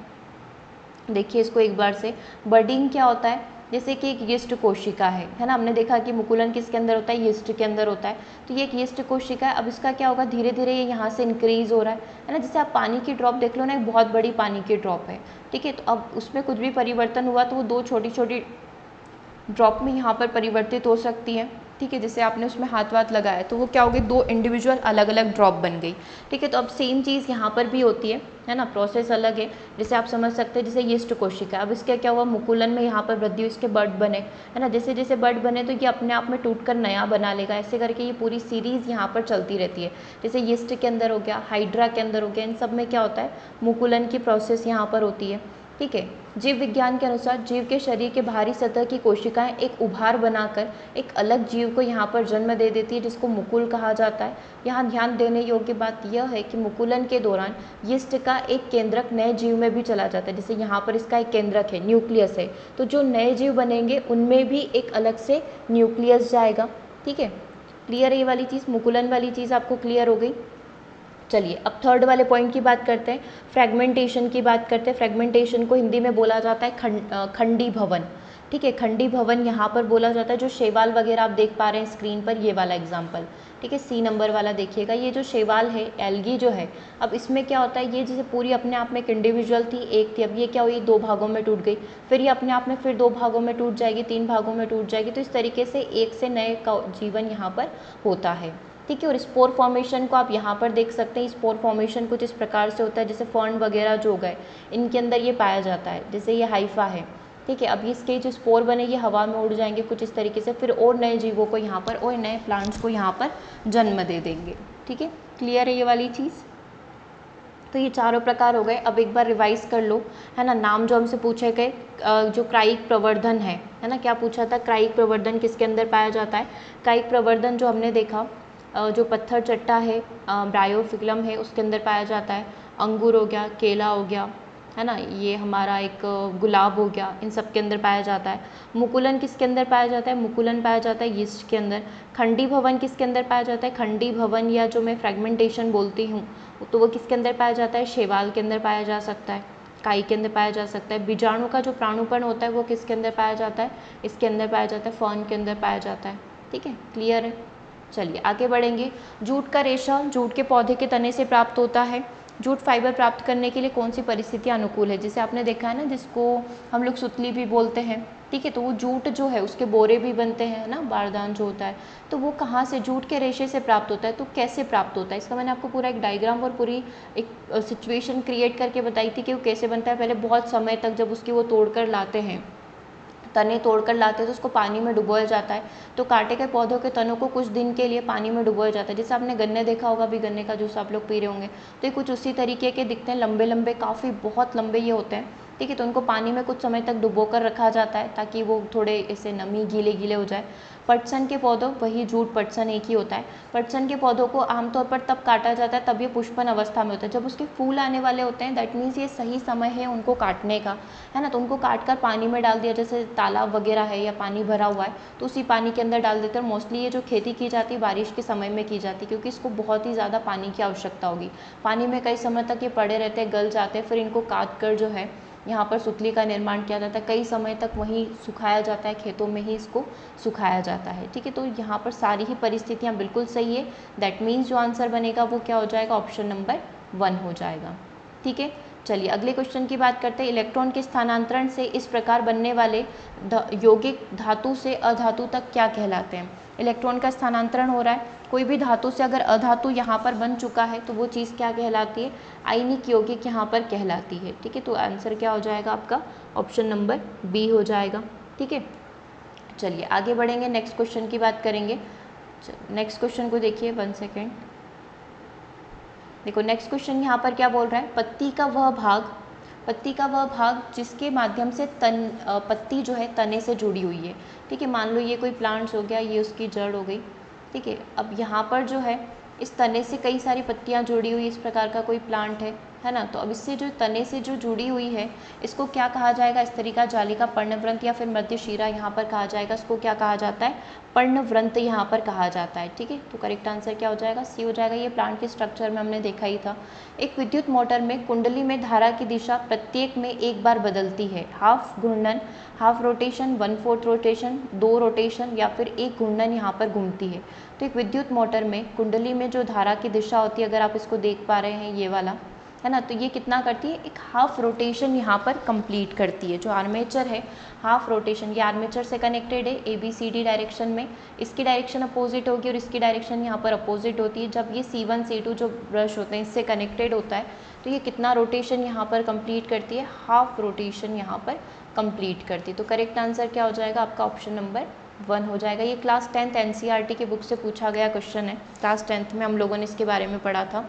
देखिए इसको एक बार से। बर्डिंग क्या होता है, जैसे कि एक यीस्ट कोशिका है ना, हमने देखा कि मुकुलन किसके अंदर होता है, यीस्ट के अंदर होता है, तो ये एक यीस्ट कोशिका है। अब इसका क्या होगा, धीरे धीरे ये यहाँ से इंक्रीज हो रहा है ना, जैसे आप पानी की ड्रॉप देख लो ना, एक बहुत बड़ी पानी की ड्रॉप है, ठीक है। तो अब उसमें कुछ भी परिवर्तन हुआ तो वो 2 छोटी छोटी ड्रॉप में यहाँ पर परिवर्तित हो सकती है, ठीक है। जैसे आपने उसमें हाथ वाथ लगाया तो वो क्या हो गई, 2 इंडिविजुअल अलग अलग ड्रॉप बन गई, ठीक है। तो अब सेम चीज़ यहाँ पर भी होती है ना, प्रोसेस अलग है। जैसे आप समझ सकते हैं, जैसे यीस्ट कोशिका, अब इसका क्या हुआ, मुकुलन में यहाँ पर वृद्धि हुई, इसके बड बने, है ना, जैसे जैसे बड बने तो ये अपने आप में टूट कर नया बना लेगा, ऐसे करके ये पूरी सीरीज़ यहाँ पर चलती रहती है। जैसे यीस्ट के अंदर हो गया, हाइड्रा के अंदर हो गया, इन सब में क्या होता है, मुकुलन की प्रोसेस यहाँ पर होती है, ठीक है। जीव विज्ञान के अनुसार जीव के शरीर के बाहरी सतह की कोशिकाएं एक उभार बनाकर एक अलग जीव को यहाँ पर जन्म दे देती है, जिसको मुकुल कहा जाता है। यहाँ ध्यान देने योग्य बात यह है कि मुकुलन के दौरान यीस्ट का एक केंद्रक नए जीव में भी चला जाता है, जैसे यहाँ पर इसका एक केंद्रक है, न्यूक्लियस है, तो जो नए जीव बनेंगे उनमें भी एक अलग से न्यूक्लियस जाएगा, ठीक है। क्लियर है ये वाली चीज़, मुकुलन वाली चीज़ आपको क्लियर हो गई। चलिए अब थर्ड वाले पॉइंट की बात करते हैं, फ्रेगमेंटेशन की बात करते हैं। फ्रेगमेंटेशन को हिंदी में बोला जाता है खंडी भवन, ठीक है। खंडी भवन यहाँ पर बोला जाता है। जो शैवाल वगैरह आप देख पा रहे हैं स्क्रीन पर, ये वाला एग्जाम्पल, ठीक है, सी नंबर वाला देखिएगा, ये जो शैवाल है, एल्गी जो है, अब इसमें क्या होता है, ये जैसे पूरी अपने आप में एक इंडिविजुअल थी, एक थी, अब ये क्या हुई, 2 भागों में टूट गई, फिर ये अपने आप में फिर 2 भागों में टूट जाएगी, 3 भागों में टूट जाएगी, तो इस तरीके से एक से नए का जीवन यहाँ पर होता है, ठीक है। और स्पोर फॉर्मेशन को आप यहाँ पर देख सकते हैं। स्पोर फॉर्मेशन कुछ इस प्रकार से होता है, जैसे फर्न वगैरह जो गए इनके अंदर ये पाया जाता है, जैसे ये हाइफा है, ठीक है। अब इसके जो स्पोर बने ये हवा में उड़ जाएंगे कुछ इस तरीके से, फिर और नए जीवों को यहाँ पर और नए प्लांट्स को यहाँ पर जन्म दे देंगे, ठीक है। क्लियर है ये वाली चीज़। तो ये चारों प्रकार हो गए। अब एक बार रिवाइज कर लो, है ना। नाम जो हमसे पूछे गए, जो क्राइक प्रवर्धन है ना, क्या पूछा था, क्राइक प्रवर्धन किसके अंदर पाया जाता है। क्राइक प्रवर्धन जो हमने देखा, जो पत्थर चट्टा है, ब्रायोफिलम है, उसके अंदर पाया जाता है। अंगूर हो गया, केला हो गया, है ना, ये हमारा एक गुलाब हो गया, इन सब के अंदर पाया जाता है। मुकुलन किसके अंदर पाया जाता है, मुकुलन पाया जाता है यीस्ट के अंदर। खंडी भवन किसके अंदर पाया जाता है, खंडी भवन या जो मैं फ्रेगमेंटेशन बोलती हूँ तो वो किसके अंदर पाया जाता है, शैवाल के अंदर पाया जा सकता है, काई के अंदर पाया जा सकता है। बीजाणु का जो प्राणुपण होता है वो किसके अंदर पाया जाता है, इसके अंदर पाया जाता है, फर्न के अंदर पाया जाता है, ठीक है। क्लियर है। चलिए आगे बढ़ेंगे। जूट का रेशा जूट के पौधे के तने से प्राप्त होता है। जूट फाइबर प्राप्त करने के लिए कौन सी परिस्थितियाँ अनुकूल है? जिसे आपने देखा है ना, जिसको हम लोग सुतली भी बोलते हैं, ठीक है। तो वो जूट जो है उसके बोरे भी बनते हैं ना, बारदान जो होता है, तो वो कहाँ से, जूट के रेशे से प्राप्त होता है। तो कैसे प्राप्त होता है, इसका मैंने आपको पूरा एक डायग्राम और पूरी एक सिचुएशन क्रिएट करके बताई थी कि वो कैसे बनता है। पहले बहुत समय तक जब उसकी वो तोड़ कर लाते हैं, तने तोड़कर लाते हैं, तो उसको पानी में डुबोया जाता है। तो कांटे के पौधों के तनों को कुछ दिन के लिए पानी में डुबोया जाता है। जैसे आपने गन्ने देखा होगा, अभी गन्ने का जूस आप लोग पी रहे होंगे, तो ये कुछ उसी तरीके के दिखते हैं, लंबे लंबे, काफ़ी बहुत लंबे ये होते हैं, ठीक है। तो उनको पानी में कुछ समय तक डुबो कर रखा जाता है ताकि वो थोड़े ऐसे नमी गीले गीले हो जाए। पटसन के पौधों, वही जूट पटसन एक ही होता है। पटसन के पौधों को आमतौर पर तब काटा जाता है तब ये पुष्पन अवस्था में होता है, जब उसके फूल आने वाले होते हैं। दैट मीन्स ये सही समय है उनको काटने का, है ना। तो उनको काट कर पानी में डाल दिया, जैसे तालाब वगैरह है या पानी भरा हुआ है तो उसी पानी के अंदर डाल देते हैं। मोस्टली ये जो खेती की जाती है बारिश के समय में की जाती है, क्योंकि इसको बहुत ही ज़्यादा पानी की आवश्यकता होगी। पानी में कई समय तक ये पड़े रहते हैं, गल जाते हैं, फिर इनको काट कर जो है यहाँ पर सुतली का निर्माण किया जाता है। कई समय तक वहीं सुखाया जाता है, खेतों में ही इसको सुखाया जाता है, ठीक है। तो यहाँ पर सारी ही परिस्थितियाँ बिल्कुल सही है। दैट मीन्स जो आंसर बनेगा वो क्या हो जाएगा, ऑप्शन नंबर 1 हो जाएगा, ठीक है। चलिए अगले क्वेश्चन की बात करते हैं। इलेक्ट्रॉन के स्थानांतरण से इस प्रकार बनने वाले यौगिक धातु से अधातु तक क्या कहलाते हैं? इलेक्ट्रॉन का स्थानांतरण हो रहा है, कोई भी धातु से अगर अधातु यहाँ पर बन चुका है तो वो चीज़ क्या कहलाती है, आयनिक यौगिक यहाँ पर कहलाती है, ठीक है। तो आंसर क्या हो जाएगा आपका, ऑप्शन नंबर बी हो जाएगा, ठीक है। चलिए आगे बढ़ेंगे, नेक्स्ट क्वेश्चन की बात करेंगे। नेक्स्ट क्वेश्चन को देखिए, 1 सेकेंड। देखो नेक्स्ट क्वेश्चन यहाँ पर क्या बोल रहा है, पत्ती का वह भाग जिसके माध्यम से पत्ती जो है तने से जुड़ी हुई है, ठीक है। मान लो ये कोई प्लांट्स हो गया, ये उसकी जड़ हो गई, ठीक है। अब यहाँ पर जो है इस तने से कई सारी पत्तियाँ जुड़ी हुई, इस प्रकार का कोई प्लांट है ना। तो अब इससे जो तने से जो जुड़ी हुई है इसको क्या कहा जाएगा, इस तरीका जालिका पर्णव्रंत या फिर मध्य शिरा यहाँ पर कहा जाएगा। इसको क्या कहा जाता है, पर्णव्रंत यहाँ पर कहा जाता है, ठीक है। तो करेक्ट आंसर क्या हो जाएगा, सी हो जाएगा। ये प्लांट के स्ट्रक्चर में हमने देखा ही था। एक विद्युत मोटर में कुंडली में धारा की दिशा प्रत्येक में एक बार बदलती है, हाफ घूर्णन, हाफ रोटेशन, 1/4 रोटेशन, 2 रोटेशन या फिर एक घूर्णन यहाँ पर घूमती है। तो एक विद्युत मोटर में कुंडली में जो धारा की दिशा होती है, अगर आप इसको देख पा रहे हैं, ये वाला है ना, तो ये कितना करती है, एक हाफ रोटेशन यहाँ पर कंप्लीट करती है। जो आर्मेचर है, हाफ रोटेशन, ये आर्मेचर से कनेक्टेड है ABCD डायरेक्शन में, इसकी डायरेक्शन अपोजिट होगी और इसकी डायरेक्शन यहाँ पर अपोजिट होती है। जब ये C1 C2 जो ब्रश होते हैं इससे कनेक्टेड होता है तो ये कितना रोटेशन यहाँ पर कंप्लीट करती है, हाफ रोटेशन यहाँ पर कंप्लीट करती है। तो करेक्ट आंसर क्या हो जाएगा आपका, ऑप्शन नंबर 1 हो जाएगा। ये क्लास 10th NCERT की बुक से पूछा गया क्वेश्चन है, क्लास 10th में हम लोगों ने इसके बारे में पढ़ा था।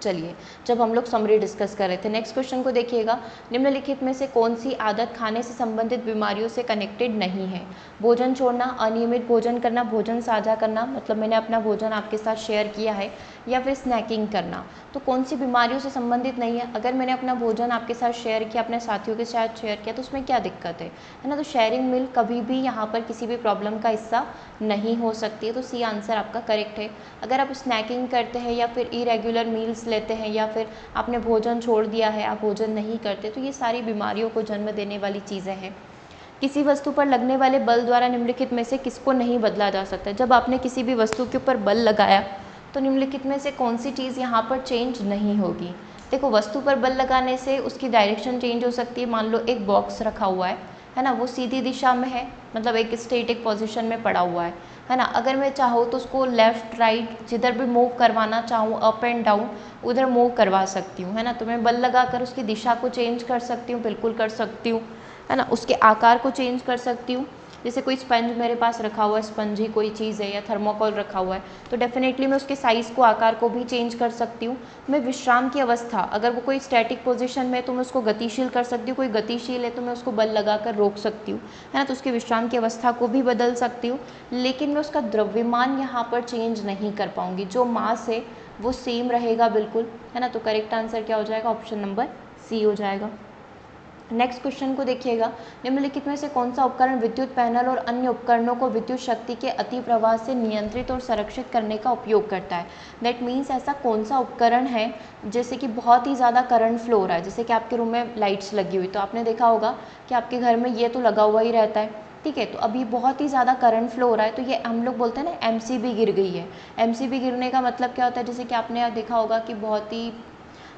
चलिए जब हम लोग समरी डिस्कस कर रहे थे। नेक्स्ट क्वेश्चन को देखिएगा, निम्नलिखित में से कौन सी आदत खाने से संबंधित बीमारियों से कनेक्टेड नहीं है? भोजन छोड़ना, अनियमित भोजन करना, भोजन साझा करना, मतलब मैंने अपना भोजन आपके साथ शेयर किया है, या फिर स्नैकिंग करना। तो कौन सी बीमारियों से संबंधित नहीं है? अगर मैंने अपना भोजन आपके साथ शेयर किया, अपने साथियों के साथ शेयर किया, तो उसमें क्या दिक्कत है ना। तो शेयरिंग मील कभी भी यहाँ पर किसी भी प्रॉब्लम का हिस्सा नहीं हो सकती है। तो सी आंसर आपका करेक्ट है। अगर आप स्नैकिंग करते हैं या फिर इरेगुलर मील्स लेते हैं या फिर आपने भोजन छोड़ दिया है, आप भोजन नहीं करते, तो ये सारी बीमारियों को जन्म देने वाली चीज़ें हैं। किसी वस्तु पर लगने वाले बल द्वारा निम्नलिखित में से किसको नहीं बदला जा सकता? जब आपने किसी भी वस्तु के ऊपर बल लगाया तो निम्नलिखित में से कौन सी चीज़ यहाँ पर चेंज नहीं होगी? देखो वस्तु पर बल लगाने से उसकी डायरेक्शन चेंज हो सकती है। मान लो एक बॉक्स रखा हुआ है ना, वो सीधी दिशा में है, मतलब एक स्टैटिक पोजीशन में पड़ा हुआ है ना। अगर मैं चाहूँ तो उसको लेफ़्ट राइट जिधर भी मूव करवाना चाहूँ, अप एंड डाउन, उधर मूव करवा सकती हूँ, है ना। तो मैं बल लगाकर उसकी दिशा को चेंज कर सकती हूँ, बिल्कुल कर सकती हूँ, है ना। उसके आकार को चेंज कर सकती हूँ। जैसे कोई स्पंज मेरे पास रखा हुआ है, स्पंज ही कोई चीज़ है, या थर्मोकोल रखा हुआ है, तो डेफिनेटली मैं उसके साइज़ को, आकार को भी चेंज कर सकती हूँ। मैं विश्राम की अवस्था, अगर वो कोई स्टैटिक पोजीशन में है तो मैं उसको गतिशील कर सकती हूँ, कोई गतिशील है तो मैं उसको बल लगाकर रोक सकती हूँ, है ना। तो उसकी विश्राम की अवस्था को भी बदल सकती हूँ, लेकिन मैं उसका द्रव्यमान यहाँ पर चेंज नहीं कर पाऊँगी। जो मास है वो सेम रहेगा बिल्कुल, है ना। तो करेक्ट आंसर क्या हो जाएगा, ऑप्शन नंबर सी हो जाएगा। नेक्स्ट क्वेश्चन को देखिएगा, निम्नलिखित में से कौन सा उपकरण विद्युत पैनल और अन्य उपकरणों को विद्युत शक्ति के अति प्रवाह से नियंत्रित और संरक्षित करने का उपयोग करता है? दैट मीन्स ऐसा कौन सा उपकरण है जैसे कि बहुत ही ज़्यादा करंट फ्लो हो रहा है, जैसे कि आपके रूम में लाइट्स लगी हुई, तो आपने देखा होगा कि आपके घर में ये तो लगा हुआ ही रहता है, ठीक है। तो अभी बहुत ही ज़्यादा करंट फ्लो हो रहा है, तो ये हम लोग बोलते हैं ना MCB गिर गई है। MCB गिरने का मतलब क्या होता है, जैसे कि आपने देखा होगा कि बहुत ही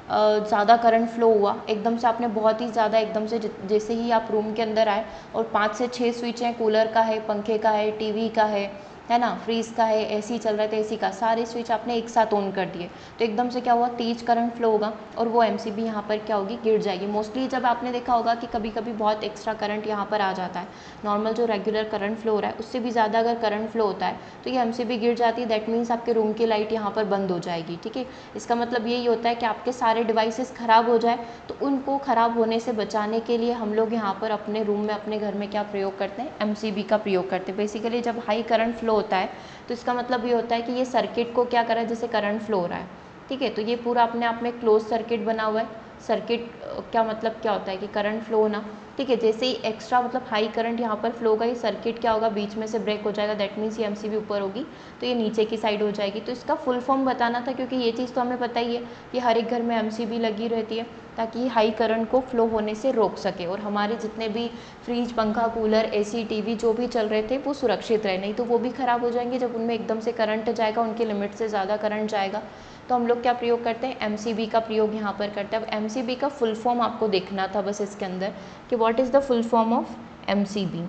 ज़्यादा करंट फ्लो हुआ, एकदम से आपने बहुत ही ज़्यादा एकदम से जैसे ही आप रूम के अंदर आए और 5 से 6 स्विच हैं, कूलर का है, पंखे का है, टीवी का है ना, फ्रीज का है, एसी चल रहा है तो एसी का, सारे स्विच आपने एक साथ ऑन कर दिए तो एकदम से क्या हुआ, तेज करंट फ्लो होगा और वो एमसीबी यहाँ पर क्या होगी, गिर जाएगी। मोस्टली जब आपने देखा होगा कि कभी कभी बहुत एक्स्ट्रा करंट यहाँ पर आ जाता है, नॉर्मल जो रेगुलर करंट फ्लो हो रहा है उससे भी ज़्यादा अगर करंट फ्लो होता है तो ये एमसीबी गिर जाती है, दैट मीन्स आपके रूम की लाइट यहाँ पर बंद हो जाएगी। ठीक है, इसका मतलब यही होता है कि आपके सारे डिवाइसेस ख़राब हो जाए तो उनको ख़राब होने से बचाने के लिए हम लोग यहाँ पर अपने रूम में, अपने घर में क्या प्रयोग करते हैं, एमसीबी का प्रयोग करते हैं। बेसिकली जब हाई करंट फ्लो होता है तो इसका मतलब ये होता है कि ये सर्किट को क्या कर रहा है, जैसे करंट फ्लो हो रहा है, ठीक है, तो ये पूरा अपने आप में क्लोज सर्किट बना हुआ है। सर्किट क्या मतलब क्या होता है कि करंट फ्लो होना, ठीक है, जैसे ही एक्स्ट्रा मतलब हाई करंट यहाँ पर फ्लो होगा, ये सर्किट क्या होगा, बीच में से ब्रेक हो जाएगा, दैट मीन्स ये एमसीबी ऊपर होगी तो ये नीचे की साइड हो जाएगी। तो इसका फुल फॉर्म बताना था, क्योंकि ये चीज़ तो हमें पता ही है कि हर एक घर में एमसीबी लगी रहती है ताकि हाई करंट को फ्लो होने से रोक सके और हमारे जितने भी फ्रिज, पंखा, कूलर, एसी, टीवी जो भी चल रहे थे वो सुरक्षित रहे, नहीं तो वो भी ख़राब हो जाएंगे जब उनमें एकदम से करंट जाएगा, उनकी लिमिट से ज़्यादा करंट जाएगा। तो हम लोग क्या प्रयोग करते हैं, एमसीबी का प्रयोग यहाँ पर करते हैं। अब एमसीबी का फुल फॉर्म आपको देखना था बस इसके अंदर कि what is the full form of MCB.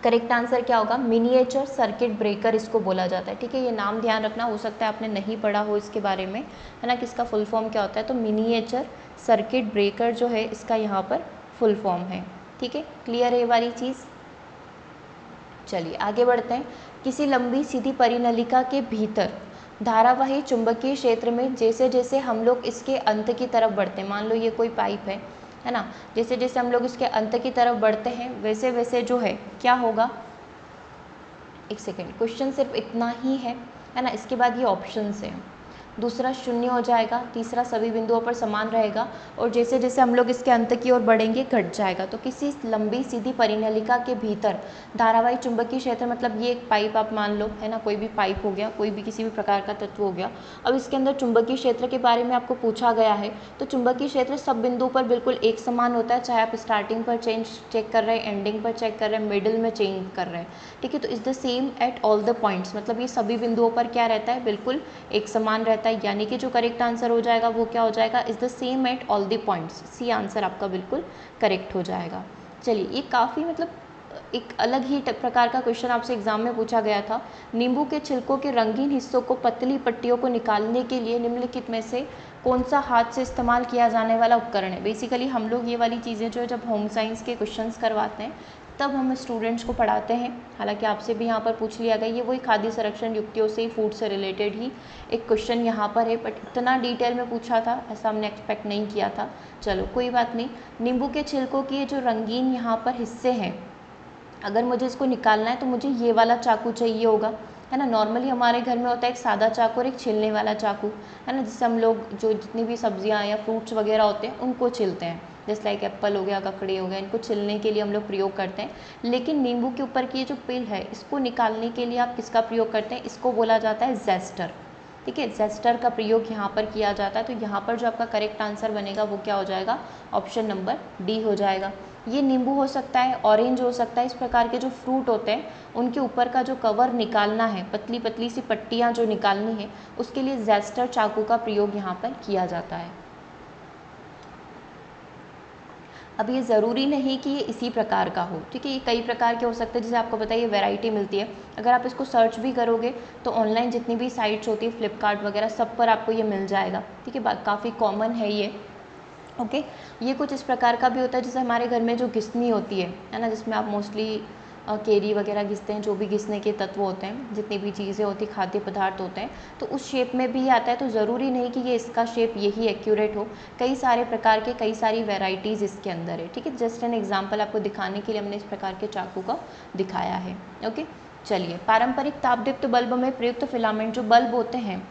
Correct answer क्या होगा, मिनिएचर सर्किट ब्रेकर इसको बोला जाता है। ठीक है, ये नाम ध्यान रखना, हो सकता है आपने नहीं पढ़ा हो इसके बारे में, है ना, कि इसका फुल फॉर्म क्या होता है। तो मिनिएचर सर्किट ब्रेकर जो है इसका यहाँ पर फुल फॉर्म है। ठीक है, क्लियर है ये वाली चीज़। चलिए आगे बढ़ते हैं। किसी लंबी सीधी परिनलिका के भीतर धारावाही चुंबकीय क्षेत्र में जैसे जैसे हम लोग इसके अंत की तरफ बढ़ते हैं, मान लो ये कोई पाइप है ना, जैसे जैसे हम लोग इसके अंत की तरफ बढ़ते हैं वैसे वैसे जो है क्या होगा, एक सेकेंड, क्वेश्चन सिर्फ इतना ही है ना, इसके बाद ये ऑप्शन है। दूसरा शून्य हो जाएगा, तीसरा सभी बिंदुओं पर समान रहेगा और जैसे जैसे हम लोग इसके अंत की ओर बढ़ेंगे घट जाएगा। तो किसी लंबी सीधी परिनलिका के भीतर धारावाही चुंबकीय क्षेत्र, मतलब ये एक पाइप आप मान लो, है ना, कोई भी पाइप हो गया, कोई भी किसी भी प्रकार का तत्व हो गया। अब इसके अंदर चुंबकीय क्षेत्र के बारे में आपको पूछा गया है, तो चुंबकीय क्षेत्र सब बिंदुओं पर बिल्कुल एक समान होता है, चाहे आप स्टार्टिंग पर चेक कर रहे हैं, एंडिंग पर चेक कर रहे हैं, मिडिल में चेंज कर रहे हैं। ठीक है, तो is the same at all the points, मतलब ये सभी बिंदुओं पर क्या रहता है, बिल्कुल एक समान रहता है, यानी कि जो करेक्ट आंसर हो जाएगा वो क्या हो जाएगा, is the same at all the points. C answer आपका बिल्कुल करेक्ट हो जाएगा। चलिए, ये काफ़ी मतलब एक अलग ही प्रकार का क्वेश्चन आपसे एग्जाम में पूछा गया था। नींबू के छिलकों के रंगीन हिस्सों को पतली पट्टियों को निकालने के लिए निम्नलिखित में से कौन सा हाथ से इस्तेमाल किया जाने वाला उपकरण है। बेसिकली हम लोग ये वाली चीज़ें जो है जब होम साइंस के क्वेश्चंस करवाते हैं तब हम स्टूडेंट्स को पढ़ाते हैं। हालांकि आपसे भी यहाँ पर पूछ लिया गया, ये वही खाद्य संरक्षण युक्तियों से, फूड से रिलेटेड ही एक क्वेश्चन यहाँ पर है, बट इतना डिटेल में पूछा था ऐसा हमने एक्सपेक्ट नहीं किया था। चलो कोई बात नहीं। नींबू के छिलकों के जो रंगीन यहाँ पर हिस्से हैं, अगर मुझे इसको निकालना है तो मुझे ये वाला चाकू चाहिए होगा, है ना। नॉर्मली हमारे घर में होता है एक सादा चाकू और एक छिलने वाला चाकू, है ना, जिससे हम लोग जो जितनी भी सब्जियां या फ्रूट्स वगैरह होते हैं उनको छिलते हैं, जैसे लाइक एप्पल हो गया, ककड़ी हो गया, इनको छिलने के लिए हम लोग प्रयोग करते हैं। लेकिन नींबू के ऊपर की ये जो पिल है इसको निकालने के लिए आप किसका प्रयोग करते हैं, इसको बोला जाता है जेस्टर। ठीक है, जेस्टर का प्रयोग यहाँ पर किया जाता है। तो यहाँ पर जो आपका करेक्ट आंसर बनेगा वो क्या हो जाएगा, ऑप्शन नंबर डी हो जाएगा। ये नींबू हो सकता है, ऑरेंज हो सकता है, इस प्रकार के जो फ्रूट होते हैं उनके ऊपर का जो कवर निकालना है, पतली पतली सी पट्टियाँ जो निकालनी है, उसके लिए जेस्टर चाकू का प्रयोग यहाँ पर किया जाता है। अब ये ज़रूरी नहीं कि ये इसी प्रकार का हो, ठीक है, ये कई प्रकार के हो सकते हैं, जैसे आपको पता है ये वैरायटी मिलती है। अगर आप इसको सर्च भी करोगे तो ऑनलाइन जितनी भी साइट्स होती है, फ्लिपकार्ट वगैरह, सब पर आपको ये मिल जाएगा। ठीक है, काफ़ी कॉमन है ये। ओके, ये कुछ इस प्रकार का भी होता है, जैसे हमारे घर में जो घिसनी होती है ना, जिसमें आप मोस्टली केरी वगैरह घिसते हैं, जो भी घिसने के तत्व होते हैं, जितनी भी चीज़ें होती, खाद्य पदार्थ होते हैं, तो उस शेप में भी आता है। तो ज़रूरी नहीं कि ये इसका शेप यही एक्यूरेट हो, कई सारे प्रकार के, कई सारी वेराइटीज़ इसके अंदर है। ठीक है, जस्ट एन एग्जाम्पल आपको दिखाने के लिए हमने इस प्रकार के चाकू का दिखाया है। ओके, चलिए, पारंपरिक तापदीप्त बल्ब में प्रयुक्त फिलामेंट, जो बल्ब होते हैं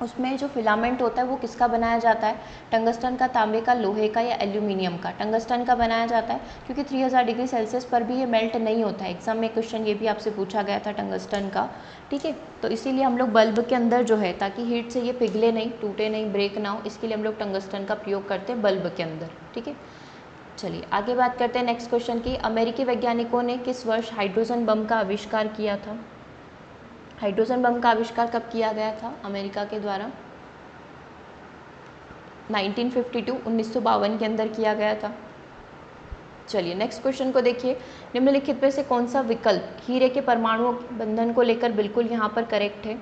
उसमें जो फिलामेंट होता है वो किसका बनाया जाता है, टंगस्टन का, तांबे का, लोहे का या एल्यूमिनियम का। टंगस्टन का बनाया जाता है क्योंकि 3000 डिग्री सेल्सियस पर भी ये मेल्ट नहीं होता है। एग्जाम में क्वेश्चन ये भी आपसे पूछा गया था टंगस्टन का। ठीक है, तो इसीलिए हम लोग बल्ब के अंदर जो है, ताकि हीट से ये पिघले नहीं, टूटे नहीं, ब्रेक ना हो, इसके लिए हम लोग टंगस्टन का प्रयोग करते हैं बल्ब के अंदर। ठीक है, चलिए आगे बात करते हैं नेक्स्ट क्वेश्चन की। अमेरिकी वैज्ञानिकों ने किस वर्ष हाइड्रोजन बम का आविष्कार किया था। हाइड्रोजन बम का आविष्कार कब किया गया था अमेरिका के द्वारा। 1952 1952 के अंदर किया गया था। चलिए नेक्स्ट क्वेश्चन को देखिए, निम्नलिखित में से कौन सा विकल्प हीरे के परमाणुओं के बंधन को लेकर बिल्कुल यहाँ पर करेक्ट है।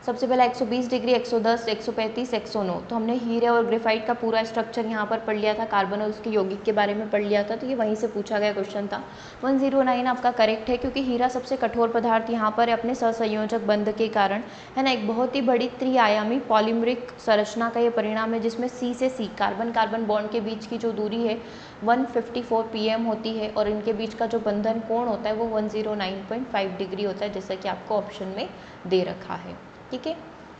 सबसे पहला 120 डिग्री, 110, 135, 109। तो हमने हीरे और ग्रेफाइट का पूरा स्ट्रक्चर यहाँ पर पढ़ लिया था, कार्बन और उसके यौगिक के बारे में पढ़ लिया था, तो ये वहीं से पूछा गया क्वेश्चन था। 109 आपका करेक्ट है, क्योंकि हीरा सबसे कठोर पदार्थ यहाँ पर अपने सहसंयोजक बंध के कारण, है ना, एक बहुत ही बड़ी त्रिआयामी पॉलीमरिक संरचना का ये परिणाम है, जिसमें सी से सी कार्बन कार्बन बॉन्ड के बीच की जो दूरी है 154 pm होती है, और इनके बीच का जो बंधन कोण होता है वो 109.5 डिग्री होता है, जैसा कि आपको ऑप्शन में दे रखा है। ठीक है,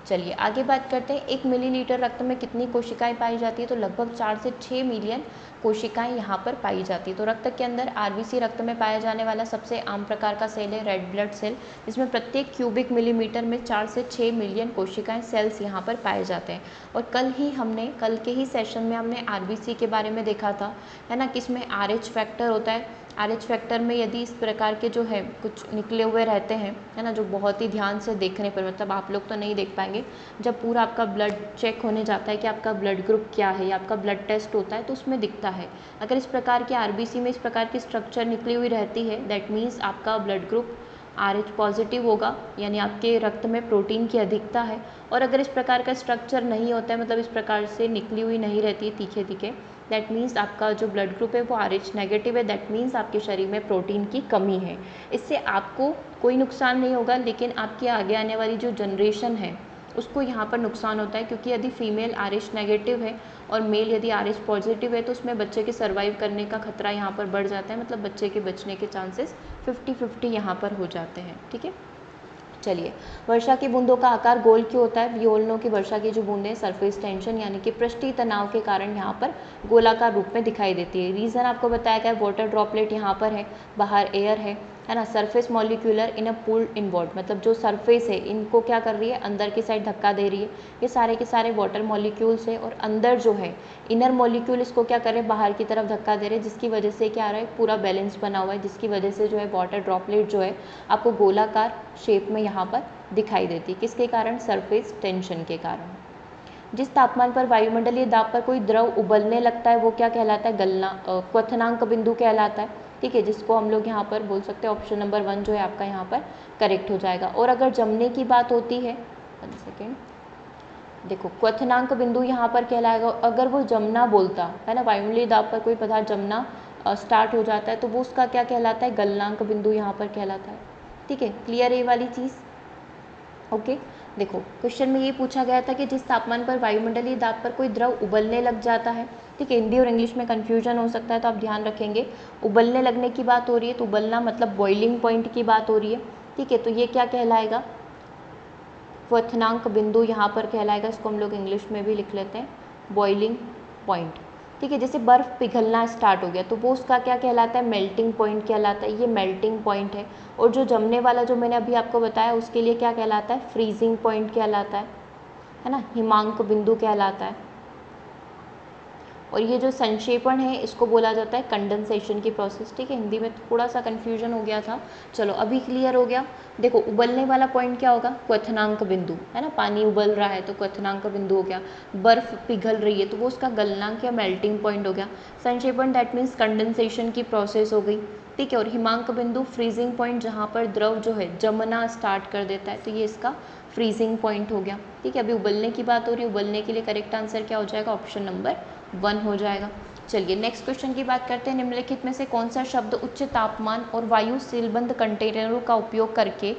चलिए आगे बात करते हैं। 1 मिलीलीटर रक्त में कितनी कोशिकाएं पाई जाती है, तो लगभग 4 से 6 मिलियन कोशिकाएं यहाँ पर पाई जाती है। तो रक्त के अंदर आरबीसी रक्त में पाया जाने वाला सबसे आम प्रकार का सेल है रेड ब्लड सेल, जिसमें प्रत्येक क्यूबिक मिलीमीटर में 4 से 6 मिलियन कोशिकाएं सेल्स यहाँ पर पाए जाते हैं। और कल के ही सेशन में हमने आरबीसी के बारे में देखा था, है ना, कि इसमें RH फैक्टर होता है। RH फैक्टर में यदि इस प्रकार के जो है कुछ निकले हुए रहते हैं, है ना, जो बहुत ही ध्यान से देखने पर, मतलब आप लोग तो नहीं देख पाएंगे, जब पूरा आपका ब्लड चेक होने जाता है कि आपका ब्लड ग्रुप क्या है या आपका ब्लड टेस्ट होता है, तो उसमें दिखता है। अगर इस प्रकार के आरबीसी में इस प्रकार की स्ट्रक्चर निकली हुई रहती है, दैट मीन्स आपका ब्लड ग्रुप RH पॉजिटिव होगा, यानी आपके रक्त में प्रोटीन की अधिकता है। और अगर इस प्रकार का स्ट्रक्चर नहीं होता है, मतलब इस प्रकार से निकली हुई नहीं रहती है तीखे तीखे, दैट मीन्स आपका जो ब्लड ग्रुप है वो RH नेगेटिव है, दैट मीन्स आपके शरीर में प्रोटीन की कमी है। इससे आपको कोई नुकसान नहीं होगा, लेकिन आपके आगे आने वाली जो जनरेशन है उसको यहाँ पर नुकसान होता है, क्योंकि यदि फीमेल RH नेगेटिव है और मेल यदि RH पॉजिटिव है, तो उसमें बच्चे के सर्वाइव करने का खतरा यहाँ पर बढ़ जाता है, मतलब बच्चे के बचने के चांसेस 50-50 यहाँ पर हो जाते हैं। ठीक है, चलिए, वर्षा की बूंदों का आकार गोल क्यों होता है। वियोलनों की वर्षा की जो बूंदें सरफेस टेंशन यानी कि पृष्ठीय तनाव के कारण यहाँ पर गोलाकार रूप में दिखाई देती है। रीज़न आपको बताया गया, वाटर ड्रॉपलेट यहाँ पर है, बाहर एयर है ना। सरफेस मॉलिक्यूलर इन अ पुल इनवर्ड, मतलब जो सरफेस है इनको क्या कर रही है, अंदर की साइड धक्का दे रही है। ये सारे के सारे वाटर मॉलिक्यूल्स है, और अंदर जो है इनर मॉलिक्यूल इसको क्या कर रहे हैं, बाहर की तरफ धक्का दे रहे हैं, जिसकी वजह से क्या आ रहा है, पूरा बैलेंस बना हुआ है, जिसकी वजह से जो है वाटर ड्रॉपलेट जो है आपको गोलाकार शेप में यहाँ पर दिखाई देती है। किसके कारण, सरफेस टेंशन के कारण। जिस तापमान पर वायुमंडलीय दाब पर कोई द्रव उबलने लगता है वो क्या कहलाता है, गलना क्वथनांक बिंदु कहलाता है। ठीक है, जिसको हम लोग यहाँ पर बोल सकते हैं ऑप्शन नंबर 1 जो है आपका यहाँ पर करेक्ट हो जाएगा। और अगर जमने की बात होती है, 1 सेकेंड, देखो क्वथनांक बिंदु यहाँ पर कहलाएगा, अगर वो जमना बोलता है ना, वायुमंडलीय दाब पर कोई पदार्थ जमना स्टार्ट हो जाता है, तो वो उसका क्या कहलाता है, गलनांक बिंदु यहाँ पर कहलाता है। ठीक है, क्लियर है ये वाली चीज़। ओके, देखो क्वेश्चन में ये पूछा गया था कि जिस तापमान पर वायुमंडलीय दाब पर कोई द्रव उबलने लग जाता है। ठीक है, हिंदी और इंग्लिश में कन्फ्यूजन हो सकता है, तो आप ध्यान रखेंगे। उबलने लगने की बात हो रही है, तो उबलना मतलब बॉइलिंग पॉइंट की बात हो रही है। ठीक है, तो ये क्या कहलाएगा, क्वथनांक बिंदु यहाँ पर कहलाएगा। इसको हम लोग इंग्लिश में भी लिख लेते हैं, बॉइलिंग पॉइंट। ठीक है, जैसे बर्फ़ पिघलना स्टार्ट हो गया तो वो उसका क्या कहलाता है, मेल्टिंग पॉइंट कहलाता है। ये मेल्टिंग पॉइंट है। और जो जमने वाला जो मैंने अभी आपको बताया उसके लिए क्या कहलाता है, फ्रीजिंग पॉइंट कहलाता है ना, हिमांक बिंदु कहलाता है। और ये जो संक्षेपण है इसको बोला जाता है कंडेंसेशन की प्रोसेस। ठीक है, हिंदी में थोड़ा सा कन्फ्यूजन हो गया था, चलो अभी क्लियर हो गया। देखो उबलने वाला पॉइंट क्या होगा, क्वथनांक बिंदु, है ना, पानी उबल रहा है तो क्वथनांक बिंदु हो गया। बर्फ पिघल रही है तो वो उसका गलनांक या मेल्टिंग पॉइंट हो गया। संक्षेपण दैट मीन्स कंडेंसेशन की प्रोसेस हो गई। ठीक है, और हिमांक बिंदु फ्रीजिंग पॉइंट, जहाँ पर द्रव जो है जमना स्टार्ट कर देता है, तो ये इसका फ्रीजिंग पॉइंट हो गया। ठीक है, अभी उबलने की बात हो रही है, उबलने के लिए करेक्ट आंसर क्या हो जाएगा, ऑप्शन नंबर 1 हो जाएगा। चलिए नेक्स्ट क्वेश्चन की बात करते हैं। निम्नलिखित में से कौन सा शब्द उच्च तापमान और वायु सीलबंद कंटेनरों का उपयोग करके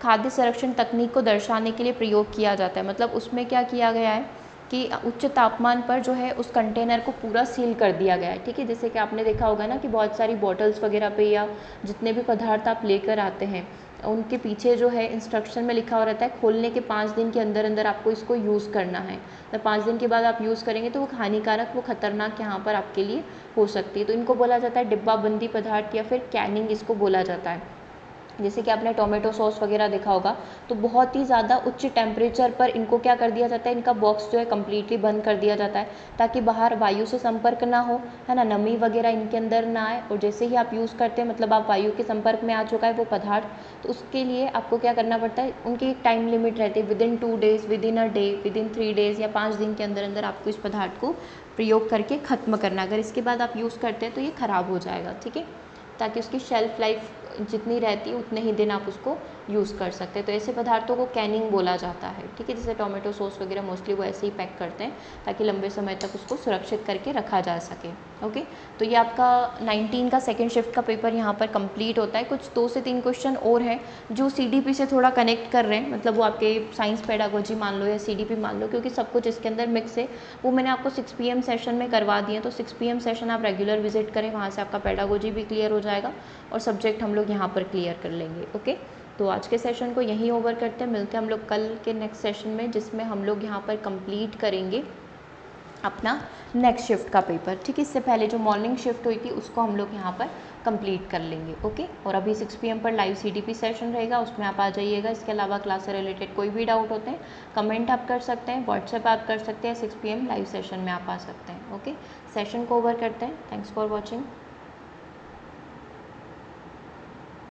खाद्य संरक्षण तकनीक को दर्शाने के लिए प्रयोग किया जाता है। मतलब उसमें क्या किया गया है कि उच्च तापमान पर जो है उस कंटेनर को पूरा सील कर दिया गया है। ठीक है, जैसे कि आपने देखा होगा ना कि बहुत सारी बॉटल्स वगैरह पे या जितने भी पदार्थ आप लेकर आते हैं उनके पीछे जो है इंस्ट्रक्शन में लिखा हुआ रहता है खोलने के 5 दिन के अंदर अंदर आपको इसको यूज़ करना है। तो 5 दिन के बाद आप यूज़ करेंगे तो वो हानिकारक, वो खतरनाक यहाँ पर आपके लिए हो सकती है। तो इनको बोला जाता है डिब्बाबंदी पदार्थ या फिर कैनिंग इसको बोला जाता है। जैसे कि आपने टोमेटो सॉस वगैरह देखा होगा, तो बहुत ही ज़्यादा उच्च टेम्परेचर पर इनको क्या कर दिया जाता है, इनका बॉक्स जो है कम्प्लीटली बंद कर दिया जाता है ताकि बाहर वायु से संपर्क ना हो, है ना, नमी वगैरह इनके अंदर ना आए। और जैसे ही आप यूज़ करते हैं मतलब आप वायु के संपर्क में आ चुका है वो पदार्थ, तो उसके लिए आपको क्या करना पड़ता है, उनकी एक टाइम लिमिट रहती है, within 2 days, within a day, within 3 days या 5 दिन के अंदर अंदर आपको इस पदार्थ को प्रयोग करके ख़त्म करना। अगर इसके बाद आप यूज़ करते हैं तो ये ख़राब हो जाएगा, ठीक है, ताकि उसकी शेल्फ लाइफ जितनी रहती है उतने ही दिन आप उसको यूज़ कर सकते हैं। तो ऐसे पदार्थों को कैनिंग बोला जाता है, ठीक है। जैसे टोमेटो सॉस वगैरह मोस्टली वो ऐसे ही पैक करते हैं ताकि लंबे समय तक उसको सुरक्षित करके रखा जा सके। ओके, तो ये आपका 19 का सेकंड शिफ्ट का पेपर यहाँ पर कंप्लीट होता है। कुछ 2 से 3 क्वेश्चन और हैं जो CDP से थोड़ा कनेक्ट कर रहे हैं, मतलब वो आपके साइंस पेडागोजी मान लो या CDP मान लो, क्योंकि सब कुछ इसके अंदर मिक्स है। वो मैंने आपको 6 PM सेशन में करवा दिए, तो 6 PM सेशन आप रेगुलर विजिट करें, वहाँ से आपका पेडागोजी भी क्लियर हो जाएगा और सब्जेक्ट हम लोग यहाँ पर क्लियर कर लेंगे। ओके, तो आज के सेशन को यहीं ओवर करते हैं, मिलते हैं हम लोग कल के नेक्स्ट सेशन में, जिसमें हम लोग यहाँ पर कंप्लीट करेंगे अपना नेक्स्ट शिफ्ट का पेपर, ठीक है। इससे पहले जो मॉर्निंग शिफ्ट हुई थी उसको हम लोग यहाँ पर कंप्लीट कर लेंगे। ओके, और अभी 6 PM पर लाइव CDP सेशन रहेगा, उसमें आप आ जाइएगा। इसके अलावा क्लास से रिलेटेड कोई भी डाउट होते हैं कमेंट आप कर सकते हैं, व्हाट्सएप आप कर सकते हैं, 6 PM लाइव सेशन में आप आ सकते हैं। ओके, सेशन को ओवर करते हैं। Thanks for watching.